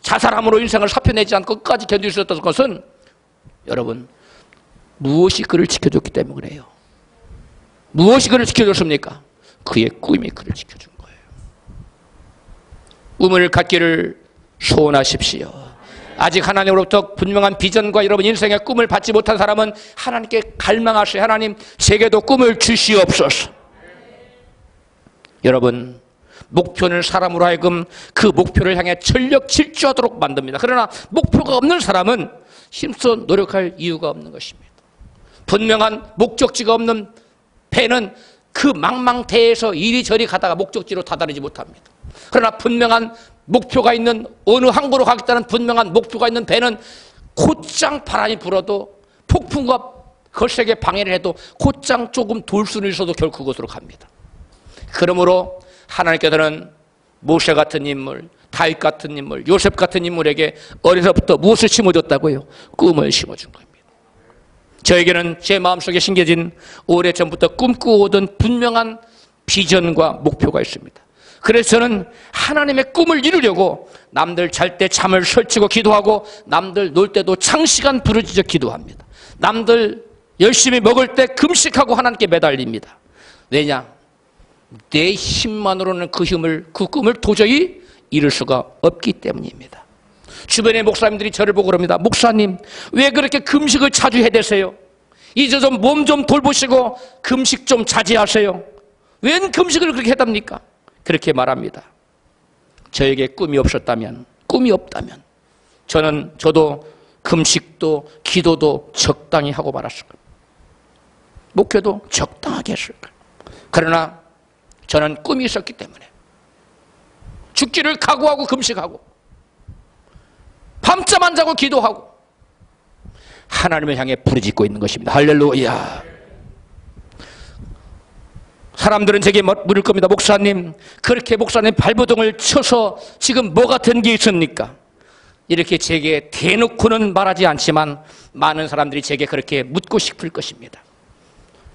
자살함으로 인생을 사표내지 않고 끝까지 견딜 수 있었던 것은 여러분 무엇이 그를 지켜줬기 때문에 그래요. 무엇이 그를 지켜줬습니까? 그의 꿈이 그를 지켜준 거예요. 꿈을 갖기를 소원하십시오. 아직 하나님으로부터 분명한 비전과 여러분 인생의 꿈을 받지 못한 사람은 하나님께 갈망하세요. 하나님, 제게도 꿈을 주시옵소서. 여러분, 목표는 사람으로 하여금 그 목표를 향해 전력 질주하도록 만듭니다. 그러나 목표가 없는 사람은 힘써 노력할 이유가 없는 것입니다. 분명한 목적지가 없는 배는 그 망망대해에서 이리저리 가다가 목적지로 다다르지 못합니다. 그러나 분명한 목표가 있는 어느 항구로 가겠다는 분명한 목표가 있는 배는 곧장 바람이 불어도 폭풍과 거세게 방해를 해도 곧장 조금 돌 수는 있어도 결국 그곳으로 갑니다. 그러므로 하나님께서는 모세 같은 인물, 다윗 같은 인물, 요셉 같은 인물에게 어려서부터 무엇을 심어줬다고요? 꿈을 심어준 겁니다. 저에게는 제 마음속에 심겨진 오래전부터 꿈꾸어오던 분명한 비전과 목표가 있습니다. 그래서 저는 하나님의 꿈을 이루려고 남들 잘 때 잠을 설치고 기도하고 남들 놀 때도 장시간 부르짖어 기도합니다. 남들 열심히 먹을 때 금식하고 하나님께 매달립니다. 왜냐? 내 힘만으로는 그 꿈을 도저히 이룰 수가 없기 때문입니다. 주변의 목사님들이 저를 보고 그럽니다. 목사님, 왜 그렇게 금식을 자주 해대세요? 이제 좀 몸 좀 돌보시고 금식 좀 자제하세요. 웬 금식을 그렇게 해답니까? 그렇게 말합니다. 저에게 꿈이 없다면 저도 금식도 기도도 적당히 하고 말았을 거예요. 목표도 적당하게 했을 거예요. 그러나 저는 꿈이 있었기 때문에 죽기를 각오하고 금식하고 밤잠 안 자고 기도하고 하나님을 향해 부르짖고 있는 것입니다. 할렐루야. 사람들은 제게 물을 겁니다. 목사님, 그렇게 목사님 발버둥을 쳐서 지금 뭐 같은 게 있습니까? 이렇게 제게 대놓고는 말하지 않지만 많은 사람들이 제게 그렇게 묻고 싶을 것입니다.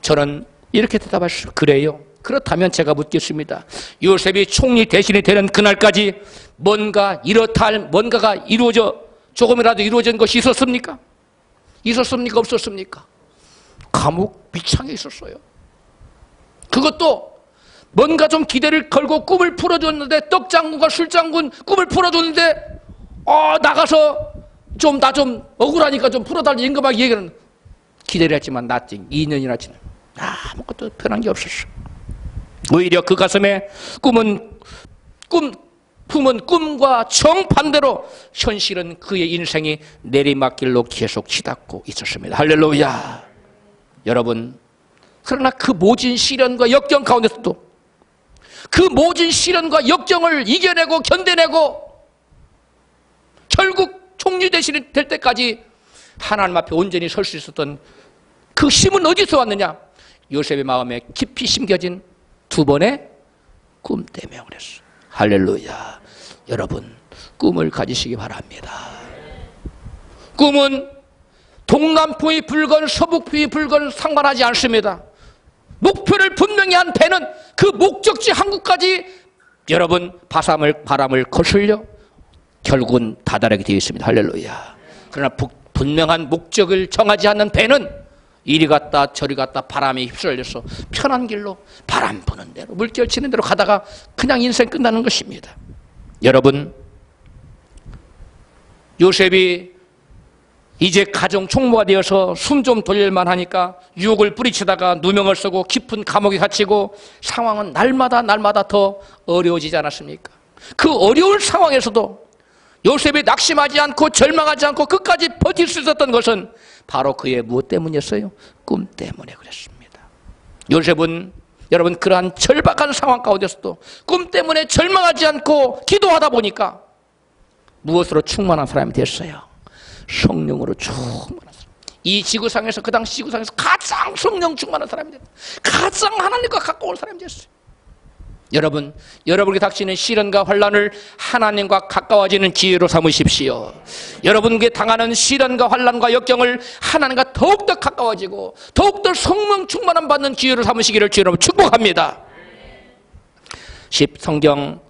저는 이렇게 대답할 수, 그래요. 그렇다면 제가 묻겠습니다. 요셉이 총리 대신이 되는 그날까지 뭔가 이렇다 할 뭔가가 조금이라도 이루어진 것이 있었습니까? 있었습니까? 없었습니까? 감옥 밑창에 있었어요. 그것도 뭔가 좀 기대를 걸고 꿈을 풀어줬는데, 떡장군과 술장군 꿈을 풀어줬는데, 나가서 나 좀 억울하니까 좀 풀어달라 임금하게 얘기하는, 기대를 했지만 나띵 2년이나 지나 아무것도 변한 게 없었어. 오히려 그 가슴에 품은 꿈과 정반대로 현실은 그의 인생이 내리막길로 계속 치닫고 있었습니다. 할렐루야. 여러분, 그러나 그 모진 시련과 역경 가운데서도 그 모진 시련과 역경을 이겨내고 견뎌내고 결국 총리 대신이 될 때까지 하나님 앞에 온전히 설 수 있었던 그 힘은 어디서 왔느냐? 요셉의 마음에 깊이 심겨진 두 번의 꿈 때문에 그랬어요. 할렐루야. 여러분, 꿈을 가지시기 바랍니다. 꿈은 동남풍이 불건 서북풍이 불건 상관하지 않습니다. 목표를 분명히 한 배는 그 목적지 항구까지 여러분 바람을 거슬려 결국은 다다르게 되어 있습니다. 할렐루야. 그러나 분명한 목적을 정하지 않는 배는 이리 갔다 저리 갔다 바람에 휩쓸려서 편한 길로 바람 부는 대로 물결 치는 대로 가다가 그냥 인생 끝나는 것입니다. 여러분, 요셉이 이제 가정 총무가 되어서 숨 좀 돌릴만 하니까 유혹을 뿌리치다가 누명을 쓰고 깊은 감옥에 갇히고 상황은 날마다 더 어려워지지 않았습니까? 그 어려운 상황에서도 요셉이 낙심하지 않고 절망하지 않고 끝까지 버틸 수 있었던 것은 바로 그의 무엇 때문이었어요? 꿈 때문에 그랬습니다. 요셉은 여러분 그러한 절박한 상황 가운데서도 꿈 때문에 절망하지 않고 기도하다 보니까 무엇으로 충만한 사람이 됐어요? 성령으로 충만한 사람. 이 지구상에서 그 당시 지구상에서 가장 성령 충만한 사람이 됐어요. 가장 하나님과 가까운 사람이 됐어요. 여러분, 여러분에게 닥치는 시련과 환난을 하나님과 가까워지는 기회로 삼으십시오. 여러분에게 당하는 시련과 환난과 역경을 하나님과 더욱더 가까워지고 더욱더 성령 충만함 받는 기회로 삼으시기를 주여 축복합니다. 성경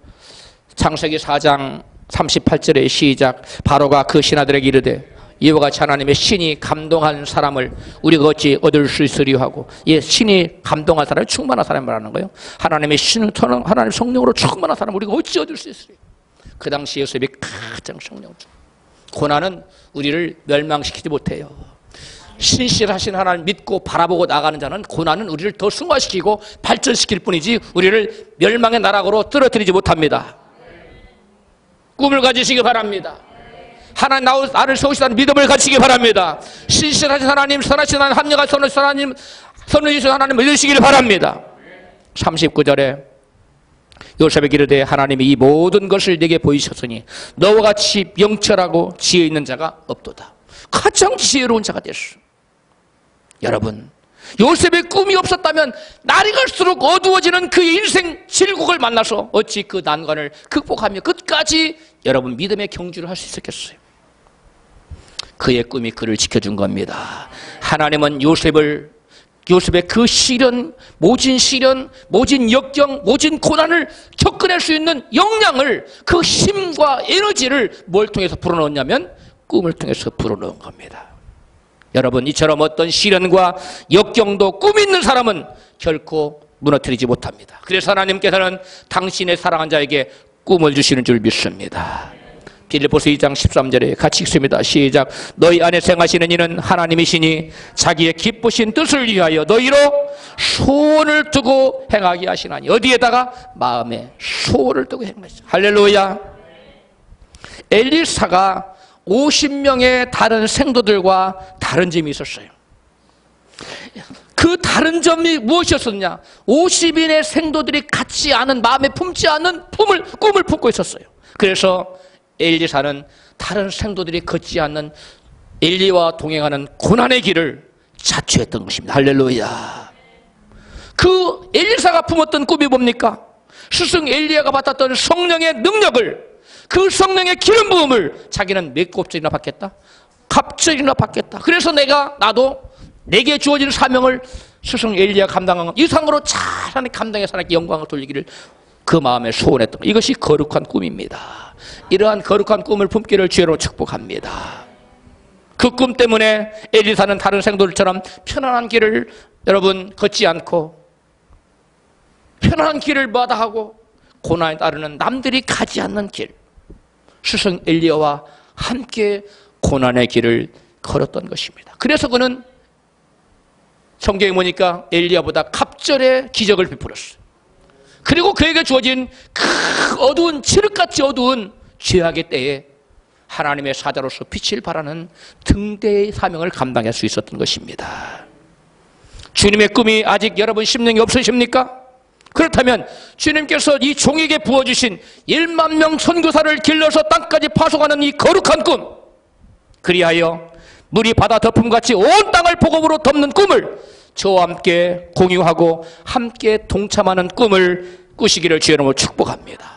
창세기 4장 38절의 시작. 바로가 그 신하들에게 이르되 이와 같이 하나님의 신이 감동한 사람을 우리가 어찌 얻을 수 있으리요 하고, 신이 감동한 사람이 충만한 사람을 말하는 거예요. 하나님의 하나님 성령으로 충만한 사람을 우리가 어찌 얻을 수 있으리요. 그 당시 요셉이 가장 성령으로 고난은 우리를 멸망시키지 못해요. 신실하신 하나님 믿고 바라보고 나가는 자는 고난은 우리를 더 승화시키고 발전시킬 뿐이지 우리를 멸망의 나락으로 떨어뜨리지 못합니다. 꿈을 가지시기 바랍니다. 하나님 나를 세우시다는 믿음을 가지시기 바랍니다. 신실하신 하나님, 선하신 하나님, 합력한 선하신 하나님, 선하신 하나님 믿으시기를 바랍니다. 39절에 요셉에게 이르되 하나님이 이 모든 것을 내게 보이셨으니 너와 같이 명철하고 지혜 있는 자가 없도다. 가장 지혜로운 자가 됐어. 여러분, 요셉의 꿈이 없었다면 날이 갈수록 어두워지는 그의 인생 질곡을 만나서 어찌 그 난관을 극복하며 끝까지 여러분 믿음의 경주를 할 수 있었겠어요? 그의 꿈이 그를 지켜준 겁니다. 하나님은 요셉의 그 모진 시련, 모진 역경, 모진 고난을 겪어낼 수 있는 역량을, 그 힘과 에너지를 뭘 통해서 불어넣었냐면 꿈을 통해서 불어넣은 겁니다. 여러분, 이처럼 어떤 시련과 역경도 꿈 있는 사람은 결코 무너뜨리지 못합니다. 그래서 하나님께서는 당신의 사랑한 자에게 꿈을 주시는 줄 믿습니다. 빌립보서 2장 13절에 같이 읽습니다. 시작. 너희 안에 생하시는 이는 하나님이시니 자기의 기쁘신 뜻을 위하여 너희로 소원을 두고 행하게 하시나니. 어디에다가? 마음에 소원을 두고 행하시죠. 할렐루야. 엘리사가 50명의 다른 생도들과 다른 점이 있었어요. 그 다른 점이 무엇이었었냐? 50인의 생도들이 갖지 않은, 마음에 품지 않은 꿈을 품고 있었어요. 그래서 엘리사는 다른 생도들이 걷지 않는 엘리와 동행하는 고난의 길을 자초했던 것입니다. 할렐루야. 그 엘리사가 품었던 꿈이 뭡니까? 스승 엘리야가 받았던 성령의 능력을, 그 성령의 기름 부음을 자기는 몇 곱절이나 받겠다? 갑절이나 받겠다. 그래서 나도 내게 주어진 사명을 스승 엘리야 감당한 것 이상으로 잘 하나님 감당해서 하나님께 영광을 돌리기를 그 마음에 소원했던 것. 이것이 거룩한 꿈입니다. 이러한 거룩한 꿈을 품기를 주로 축복합니다. 그 꿈 때문에 엘리사는 다른 생도들처럼 편안한 길을 여러분 걷지 않고 편안한 길을 마다하고 고난에 따르는 남들이 가지 않는 길, 스승 엘리야와 함께 고난의 길을 걸었던 것입니다. 그래서 그는 성경에 보니까 엘리야보다 갑절의 기적을 베풀었어요. 그리고 그에게 주어진 그 어두운 칠흑같이 어두운 죄악의 때에 하나님의 사자로서 빛을 발하는 등대의 사명을 감당할 수 있었던 것입니다. 주님의 꿈이 아직 여러분 심령이 없으십니까? 그렇다면 주님께서 이 종에게 부어주신 1만 명 선교사를 길러서 땅까지 파송하는 이 거룩한 꿈, 그리하여 물이 바다 덮음같이 온 땅을 복음으로 덮는 꿈을 저와 함께 공유하고 함께 동참하는 꿈을 꾸시기를 주의 이름으로 축복합니다.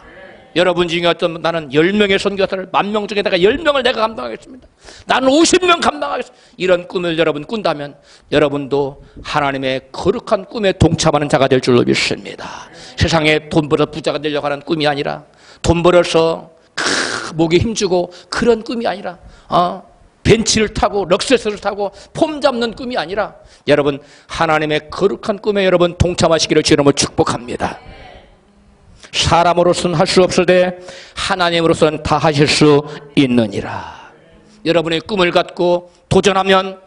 여러분 중에 어떤 나는 10명의 선교사를 10,000명 중에 내가 10명을 내가 감당하겠습니다. 나는 50명 감당하겠습니다. 이런 꿈을 여러분 꾼다면 여러분도 하나님의 거룩한 꿈에 동참하는 자가 될 줄로 믿습니다. 세상에 돈 벌어 부자가 되려고 하는 꿈이 아니라 돈 벌어서 목에 힘주고 그런 꿈이 아니라 벤츠를 타고 럭셔스를 타고 폼 잡는 꿈이 아니라 여러분 하나님의 거룩한 꿈에 여러분 동참하시기를 주님으로 축복합니다. 사람으로서는 할 수 없으되 하나님으로서는 다 하실 수 있느니라. 여러분의 꿈을 갖고 도전하면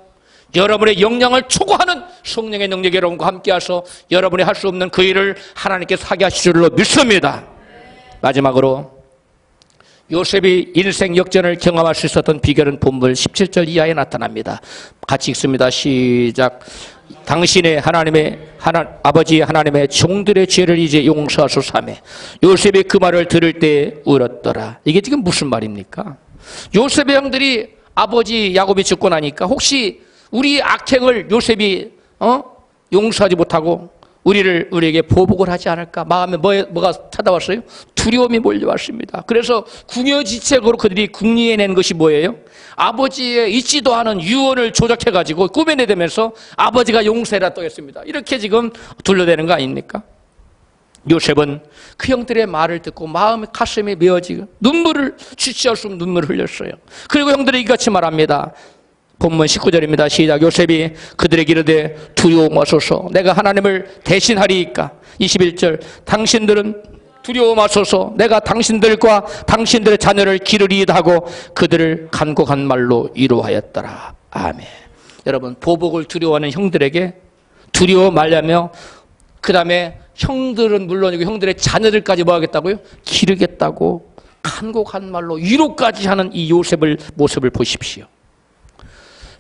여러분의 역량을 초과하는 성령의 능력이 여러분과 함께하셔서 여러분이 할 수 없는 그 일을 하나님께서 하게 하실 줄로 믿습니다. 마지막으로 요셉이 인생 역전을 경험할 수 있었던 비결은 본문 17절 이하에 나타납니다. 같이 읽습니다. 시작. 당신의 아버지 하나님의 종들의 죄를 이제 용서하소서하며 요셉이 그 말을 들을 때 울었더라. 이게 지금 무슨 말입니까? 요셉의 형들이 아버지 야곱이 죽고 나니까 혹시 우리 악행을 요셉이 용서하지 못하고 우리에게 보복을 하지 않을까 마음에 뭐가 찾아왔어요? 두려움이 몰려왔습니다. 그래서 궁여지책으로 그들이 궁리해낸 것이 뭐예요? 아버지의 있지도 않은 유언을 조작해가지고 꾸며내면서 아버지가 용서해라 또 했습니다. 이렇게 지금 둘러대는 거 아닙니까? 요셉은 그 형들의 말을 듣고 마음의 가슴이 메어지고 눈물을 주체할 수 없는 눈물을 흘렸어요. 그리고 형들이 이같이 말합니다. 본문 19절입니다. 시작. 요셉이 그들에게 이르되 두려워 마소서 내가 하나님을 대신하리이까. 21절. 당신들은 두려워 마소서 내가 당신들과 당신들의 자녀를 기르리이다 하고 그들을 간곡한 말로 위로하였더라. 아멘. 여러분 보복을 두려워하는 형들에게 두려워 말라며 그 다음에 형들은 물론이고 형들의 자녀들까지 뭐 하겠다고요? 기르겠다고 간곡한 말로 위로까지 하는 이 요셉의 모습을 보십시오.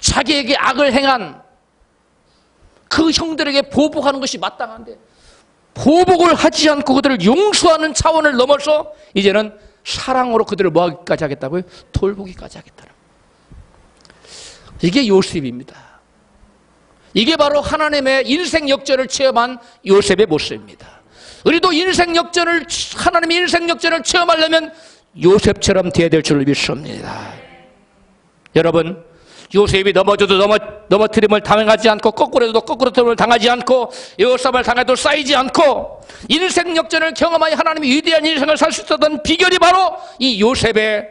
자기에게 악을 행한 그 형들에게 보복하는 것이 마땅한데 보복을 하지 않고 그들을 용서하는 차원을 넘어서 이제는 사랑으로 그들을 뭐하기까지 하겠다고요? 돌보기까지 하겠다는 이게 요셉입니다. 이게 바로 하나님의 인생 역전을 체험한 요셉의 모습입니다. 우리도 하나님의 인생 역전을 체험하려면 요셉처럼 되어야 될 줄 믿습니다. 여러분 요셉이 넘어져도 넘어뜨림을 당하지 않고 거꾸로도 거꾸로뜨림을 당하지 않고 에워싸움을 당해도 쌓이지 않고 인생 역전을 경험하여 하나님의 위대한 인생을 살 수 있었던 비결이 바로 이 요셉의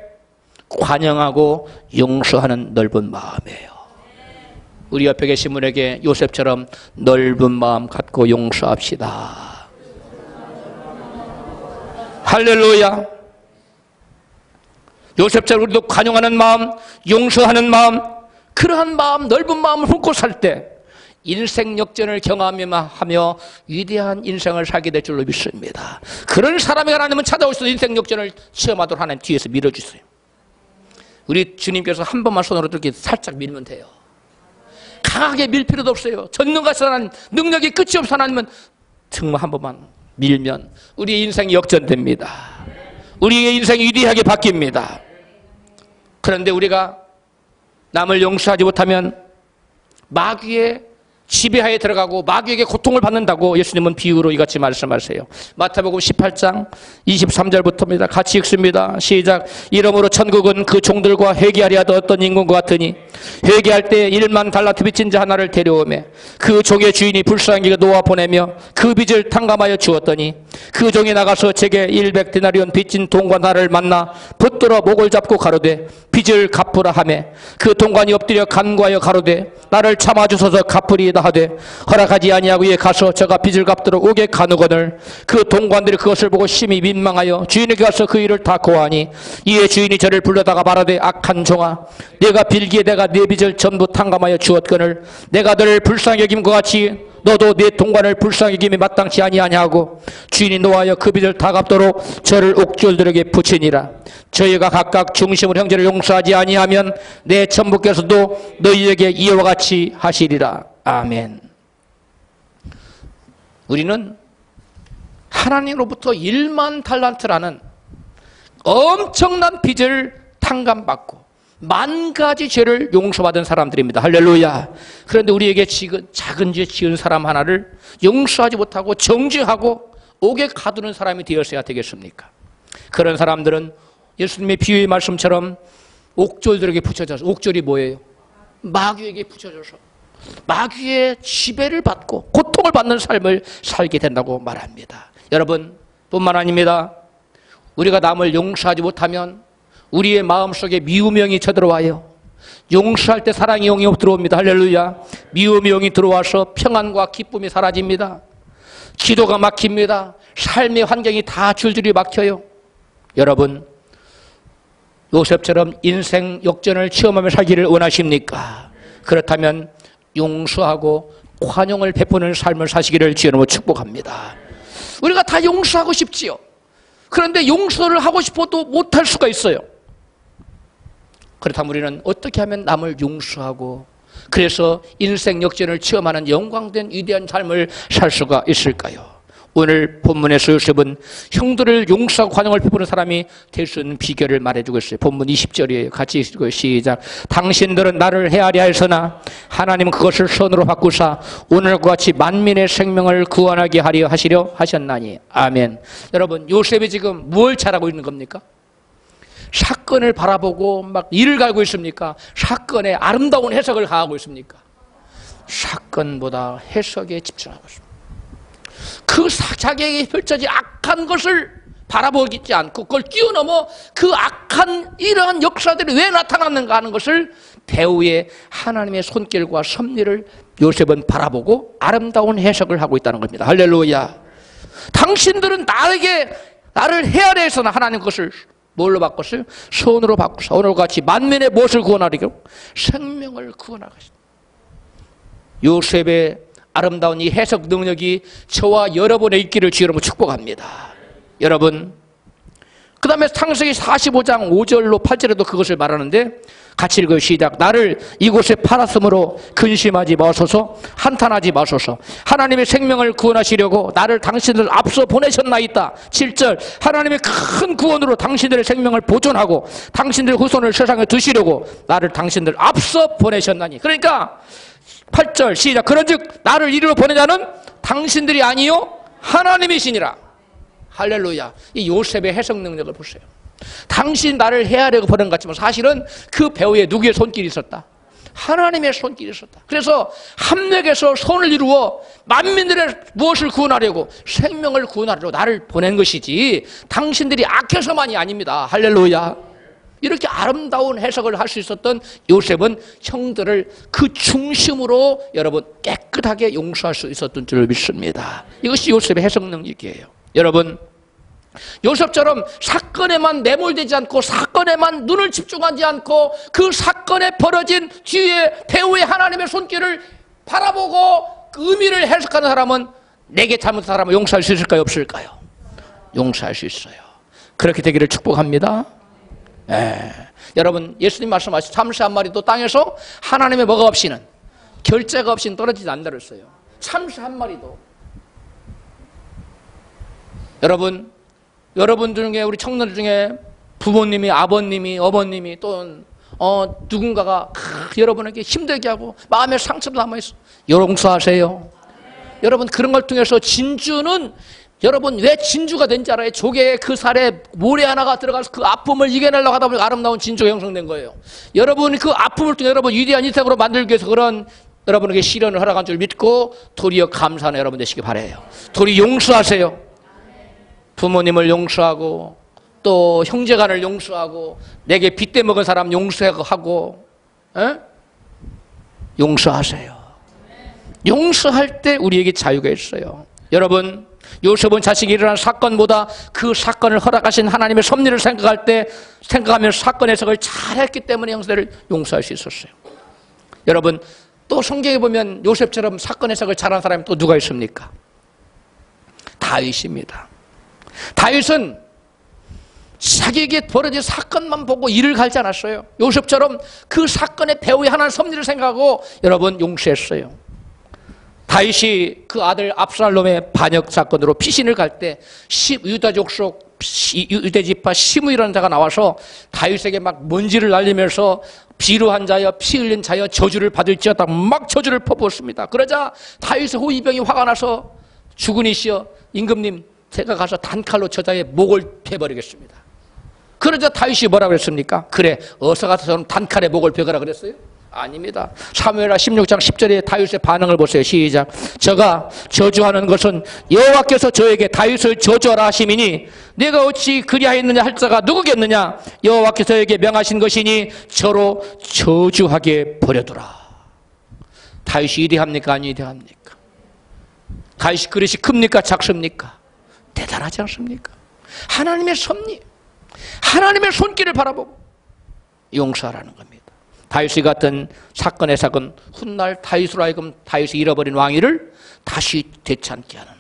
관영하고 용서하는 넓은 마음이에요. 우리 옆에 계신 분에게 요셉처럼 넓은 마음 갖고 용서합시다. 할렐루야. 요셉처럼 우리도 관용하는 마음, 용서하는 마음, 그러한 마음, 넓은 마음을 품고 살 때 인생 역전을 경험하며 위대한 인생을 살게 될 줄로 믿습니다. 그런 사람이 하나님은 찾아오셔서 인생 역전을 체험하도록 하나님 뒤에서 밀어주세요. 우리 주님께서 한 번만 손으로 이렇게 살짝 밀면 돼요. 강하게 밀 필요도 없어요. 전능하신 하나님, 능력이 끝이 없어 하나님은 정말 한 번만 밀면 우리의 인생이 역전됩니다. 우리의 인생이 위대하게 바뀝니다. 그런데 우리가 남을 용서하지 못하면 마귀의 지배하에 들어가고 마귀에게 고통을 받는다고 예수님은 비유로 이같이 말씀하세요. 마태복음 18장 23절부터입니다. 같이 읽습니다. 시작. 이러므로 천국은 그 종들과 회개하려 하던 어떤 인군과 같으니 회개할 때 1만 달란트 빚진 자 하나를 데려오매 그 종의 주인이 불쌍히 놓아 보내며 그 빚을 탕감하여 주었더니 그 종이 나가서 제게 100데나리온 빚진 동관하를 만나 붙들어 목을 잡고 가로되 빚을 갚으라 하매 그 동관이 엎드려 간구하여 가로되 나를 참아주소서 갚으리이다 하되 허락하지 아니하고 이에 가서 저가 빚을 갚도록 오게 가누거늘 그 동관들이 그것을 보고 심히 민망하여 주인에게 가서 그 일을 다 고하니 이에 주인이 저를 불러다가 말하되 악한 종아 내가 빌기에 내가 네 빚을 전부 탕감하여 주었거늘 내가 너를 불쌍히 여김과 같이 너도 네 동관을 불쌍히 여김이 마땅치 아니하냐고 주인이 노하여 그 빚을 다 갚도록 저를 옥졸들에게 붙이니라. 저희가 각각 중심으로 형제를 용서하지 아니하면 내 천부께서도 너희에게 이와 같이 하시리라. 아멘. 우리는 하나님으로부터 1만 달란트라는 엄청난 빚을 탕감받고 만 가지 죄를 용서받은 사람들입니다. 할렐루야. 그런데 우리에게 지금 작은 죄 지은 사람 하나를 용서하지 못하고 정죄하고 옥에 가두는 사람이 되었어야 되겠습니까? 그런 사람들은 예수님의 비유의 말씀처럼 옥졸들에게 붙여져서, 옥졸이 뭐예요? 마귀에게 붙여져서 마귀의 지배를 받고 고통을 받는 삶을 살게 된다고 말합니다. 여러분 뿐만 아닙니다. 우리가 남을 용서하지 못하면 우리의 마음속에 미움의 영이 쳐들어와요. 용서할 때 사랑의 영이 들어옵니다. 할렐루야. 미움의 영이 들어와서 평안과 기쁨이 사라집니다. 기도가 막힙니다. 삶의 환경이 다 줄줄이 막혀요. 여러분 요셉처럼 인생 역전을 체험하며 살기를 원하십니까? 그렇다면 용서하고宽용을 베푸는 삶을 사시기를 주님으로 축복합니다. 우리가 다 용서하고 싶지요. 그런데 용서를 하고 싶어도 못할 수가 있어요. 그렇다면 우리는 어떻게 하면 남을 용서하고 그래서 인생 역전을 체험하는 영광된 위대한 삶을 살 수가 있을까요? 오늘 본문에서 요셉은 형들을 용서하고 관용을 베푸는 사람이 될 수 있는 비결을 말해주고 있어요. 본문 20절이에요. 같이 읽고 시작. 당신들은 나를 헤아려 하였으나 하나님은 그것을 선으로 바꾸사 오늘과 같이 만민의 생명을 구원하게 하려 하시려 하셨나니. 아멘. 여러분 요셉이 지금 뭘 잘하고 있는 겁니까? 사건을 바라보고 막 이를 갈고 있습니까? 사건에 아름다운 해석을 가하고 있습니까? 사건보다 해석에 집중하고 있습니다. 그 자기에게 펼쳐진 악한 것을 바라보지 않고 그걸 뛰어넘어 그 악한 이러한 역사들이 왜 나타났는가 하는 것을 배후의 하나님의 손길과 섭리를 요셉은 바라보고 아름다운 해석을 하고 있다는 겁니다. 할렐루야. 당신들은 나를 헤아려 해서는 하나님 것을 뭘로 바꿨어요? 손으로 바꾸사 오늘과 같이 만민의 무엇을 구원하리고? 생명을 구원하겠습니다. 요셉의 아름다운 이 해석 능력이 저와 여러분의 있기를 주여로 축복합니다. 여러분 그 다음에 창세기 45장 5절로 8절에도 그것을 말하는데 같이 읽어요. 시작. 나를 이곳에 팔았으므로 근심하지 마소서 한탄하지 마소서 하나님의 생명을 구원하시려고 나를 당신들 앞서 보내셨나이다. 7절 하나님의 큰 구원으로 당신들의 생명을 보존하고 당신들 후손을 세상에 두시려고 나를 당신들 앞서 보내셨나니. 그러니까 8절 시작. 그런즉 나를 이리로 보내자는 당신들이 아니요 하나님이시니라. 할렐루야. 이 요셉의 해석 능력을 보세요. 당신 나를 헤아려고 보낸 것 같지만 사실은 그 배후에 누구의 손길이 있었다? 하나님의 손길이 있었다. 그래서 함락에서 손을 이루어 만민들의 무엇을 구원하려고? 생명을 구원하려고 나를 보낸 것이지 당신들이 악해서만이 아닙니다. 할렐루야. 이렇게 아름다운 해석을 할 수 있었던 요셉은 형들을 그 중심으로 여러분 깨끗하게 용서할 수 있었던 줄 믿습니다. 이것이 요셉의 해석 능력이에요. 여러분 요셉처럼 사건에만 매몰되지 않고 사건에만 눈을 집중하지 않고 그 사건에 벌어진 뒤에 배후의 하나님의 손길을 바라보고 그 의미를 해석하는 사람은 내게 잘못한 사람을 용서할 수 있을까요? 없을까요? 용서할 수 있어요. 그렇게 되기를 축복합니다. 여러분 예수님 말씀하신 참새 한 마리도 땅에서 하나님의 뭐가 없이는 결제가 없이는 떨어지지 않는다 그랬어요. 참새 한 마리도. 여러분 중에 우리 청년들 중에 부모님이 아버님이 어머님이 또는 누군가가 여러분에게 힘들게 하고 마음에 상처도 남아있어. 용서하세요. 여러분 그런 걸 통해서 진주는 여러분 왜 진주가 된지 알아요? 조개의 그 살에 모래 하나가 들어가서 그 아픔을 이겨내려고 하다 보니까 아름다운 진주가 형성된 거예요. 여러분 그 아픔을 통해 여러분 위대한 인생으로 만들기 위해서 그런 여러분에게 시련을 허락한 줄 믿고 도리어 감사하는 여러분 되시기 바라요. 도리 용서하세요. 부모님을 용서하고 또 형제간을 용서하고 내게 빚대 먹은 사람 용서하고 용서하세요. 용서할 때 우리에게 자유가 있어요. 여러분 요셉은 자식이 일어난 사건보다 그 사건을 허락하신 하나님의 섭리를 생각하면 사건 해석을 잘했기 때문에 형제를 용서할 수 있었어요. 여러분 또 성경에 보면 요셉처럼 사건 해석을 잘한 사람이 또 누가 있습니까? 다윗입니다. 다윗은 자기에게 벌어진 사건만 보고 일을 갈지 않았어요. 요셉처럼 그 사건의 배후에 하나의 섭리를 생각하고 여러분 용서했어요. 다윗이 그 아들 압살롬의 반역 사건으로 피신을 갈 때 유다 족속 유대 지파 시므이라는 자가 나와서 다윗에게 막 먼지를 날리면서 비루한 자여 피 흘린 자여 저주를 받을지어다 막 저주를 퍼부었습니다. 그러자 다윗의 호위병이 화가 나서 주군이시여 임금님 제가 가서 단칼로 저자의 목을 베버리겠습니다. 그러자 다윗이 뭐라고 그랬습니까? 그래 어서 가서 저는 단칼에 목을 베거라 그랬어요? 아닙니다. 사무엘하 16장 10절에 다윗의 반응을 보세요. 시작. 저가 저주하는 것은 여호와께서 저에게 다윗을 저주하라 하심이니 내가 어찌 그리하였느냐 할 자가 누구겠느냐? 여호와께서 저에게 명하신 것이니 저로 저주하게 버려두라. 다윗이 이대합니까? 아니 이대합니까? 다윗이 그릇이 큽니까? 작습니까? 대단하지 않습니까? 하나님의 섭리, 하나님의 손길을 바라보고 용서하라는 겁니다. 다윗이 같은 사건의 사건 훗날 다윗으로 하여금 다윗이 잃어버린 왕위를 다시 되찾게 하는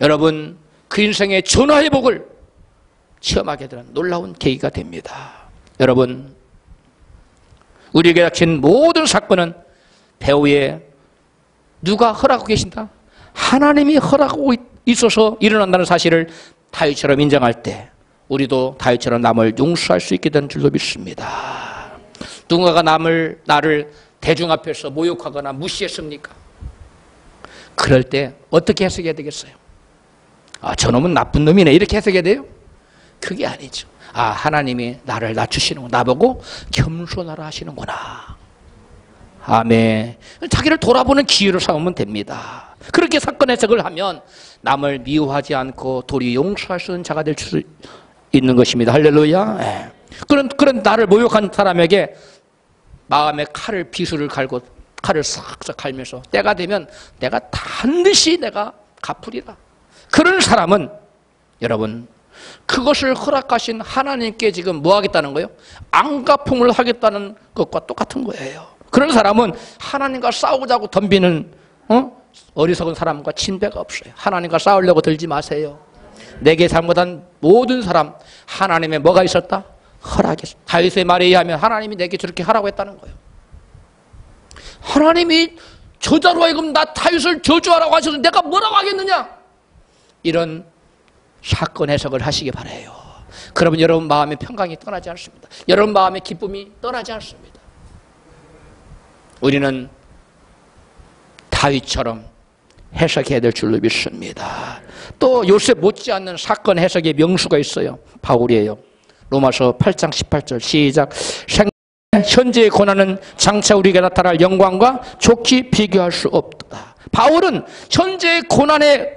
여러분 그 인생의 전화회복을 체험하게 되는 놀라운 계기가 됩니다. 여러분 우리에게 닥친 모든 사건은 배후에 누가 허락하고 계신다? 하나님이 허락하고 있어서 일어난다는 사실을 다윗처럼 인정할 때 우리도 다윗처럼 남을 용서할 수 있게 되는 줄로 믿습니다. 누군가가 나를 대중 앞에서 모욕하거나 무시했습니까? 그럴 때 어떻게 해석해야 되겠어요? 아, 저놈은 나쁜 놈이네 이렇게 해석해야 돼요? 그게 아니죠. 아, 하나님이 나를 낮추시는구나. 나보고 겸손하라 하시는구나. 아멘. 자기를 돌아보는 기회를 삼으면 됩니다. 그렇게 사건 해석을 하면 남을 미워하지 않고 도리 용서할 수 있는 자가 될 수 있는 것입니다. 할렐루야. 네. 그런 나를 모욕한 사람에게 마음에 비수를 갈고 칼을 싹싹 갈면서 때가 되면 내가 반드시 내가 갚으리라. 그런 사람은 여러분 그것을 허락하신 하나님께 지금 뭐 하겠다는 거예요? 안갚음을 하겠다는 것과 똑같은 거예요. 그런 사람은 하나님과 싸우자고 덤비는 어리석은 사람과 친배가 없어요. 하나님과 싸우려고 들지 마세요. 내게 잘못한 모든 사람 하나님의 뭐가 있었다? 허락이. 다윗의 말에 의하면 하나님이 내게 저렇게 하라고 했다는 거예요. 하나님이 저자로 하여금 나 다윗을 저주하라고 하셔서 내가 뭐라고 하겠느냐? 이런 사건 해석을 하시기 바라요. 그러면 여러분 마음의 평강이 떠나지 않습니다. 여러분 마음의 기쁨이 떠나지 않습니다. 우리는 다윗처럼 해석해야 될 줄로 믿습니다. 또 요셉 못지않는 사건 해석의 명수가 있어요. 바울이에요. 로마서 8장 18절 시작. 현재의 고난은 장차 우리에게 나타날 영광과 좋게 비교할 수 없다. 바울은 현재의 고난의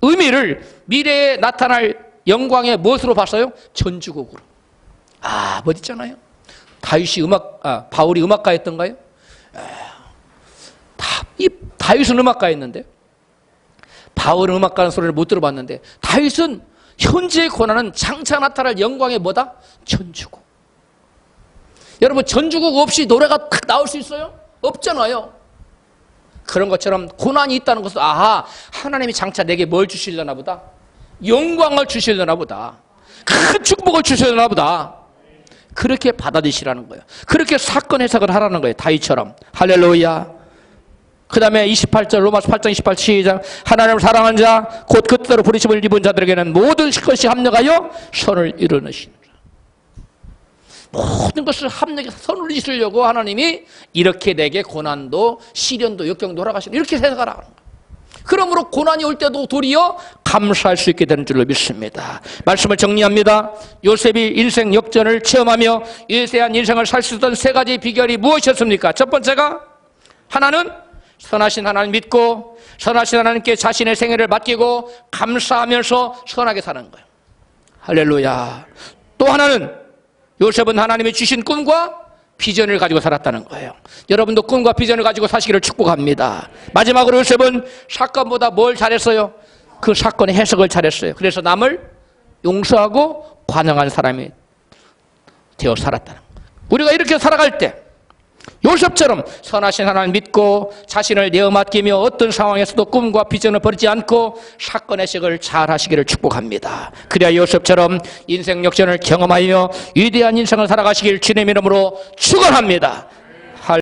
의미를 미래에 나타날 영광의 무엇으로 봤어요? 전주곡으로. 아, 뭐 있잖아요. 바울이 음악가였던가요? 다윗은 음악가였는데 바울은 음악가라는 소리를 못 들어봤는데 다윗은 현재의 고난은 장차 나타날 영광의 뭐다? 전주곡. 여러분 전주곡 없이 노래가 딱 나올 수 있어요? 없잖아요. 그런 것처럼 고난이 있다는 것은 아하 하나님이 장차 내게 뭘 주시려나 보다. 영광을 주시려나 보다. 큰 축복을 주시려나 보다. 그렇게 받아들이시라는 거예요. 그렇게 사건 해석을 하라는 거예요. 다윗처럼. 할렐루야. 그 다음에 28절 로마서 8장 28 시작. 하나님을 사랑하는 자 곧 그 뜻대로 부르심을 입은 자들에게는 모든 것이 합력하여 선을 이루느시니라. 모든 것을 합력해서 선을 이루려고 하나님이 이렇게 내게 고난도 시련도 역경도 허락하시는 이렇게 해석하라 하는 거예요. 그러므로 고난이 올 때도 도리어 감사할 수 있게 되는 줄로 믿습니다. 말씀을 정리합니다. 요셉이 인생 역전을 체험하며 위대한 인생을 살 수 있던 세 가지 비결이 무엇이었습니까? 첫 번째가 하나는 선하신 하나님 믿고 선하신 하나님께 자신의 생애를 맡기고 감사하면서 선하게 사는 거예요. 할렐루야. 또 하나는 요셉은 하나님이 주신 꿈과 비전을 가지고 살았다는 거예요. 여러분도 꿈과 비전을 가지고 사시기를 축복합니다. 마지막으로 요셉은 사건보다 뭘 잘했어요? 그 사건의 해석을 잘했어요. 그래서 남을 용서하고 관용한 사람이 되어 살았다는 거예요. 우리가 이렇게 살아갈 때 요셉처럼 선하신 하나님 믿고 자신을 내어 맡기며 어떤 상황에서도 꿈과 비전을 버리지 않고 사건 해석을 잘 하시기를 축복합니다. 그래야 요셉처럼 인생 역전을 경험하여 위대한 인생을 살아가시길 주님의 이름으로 축원합니다.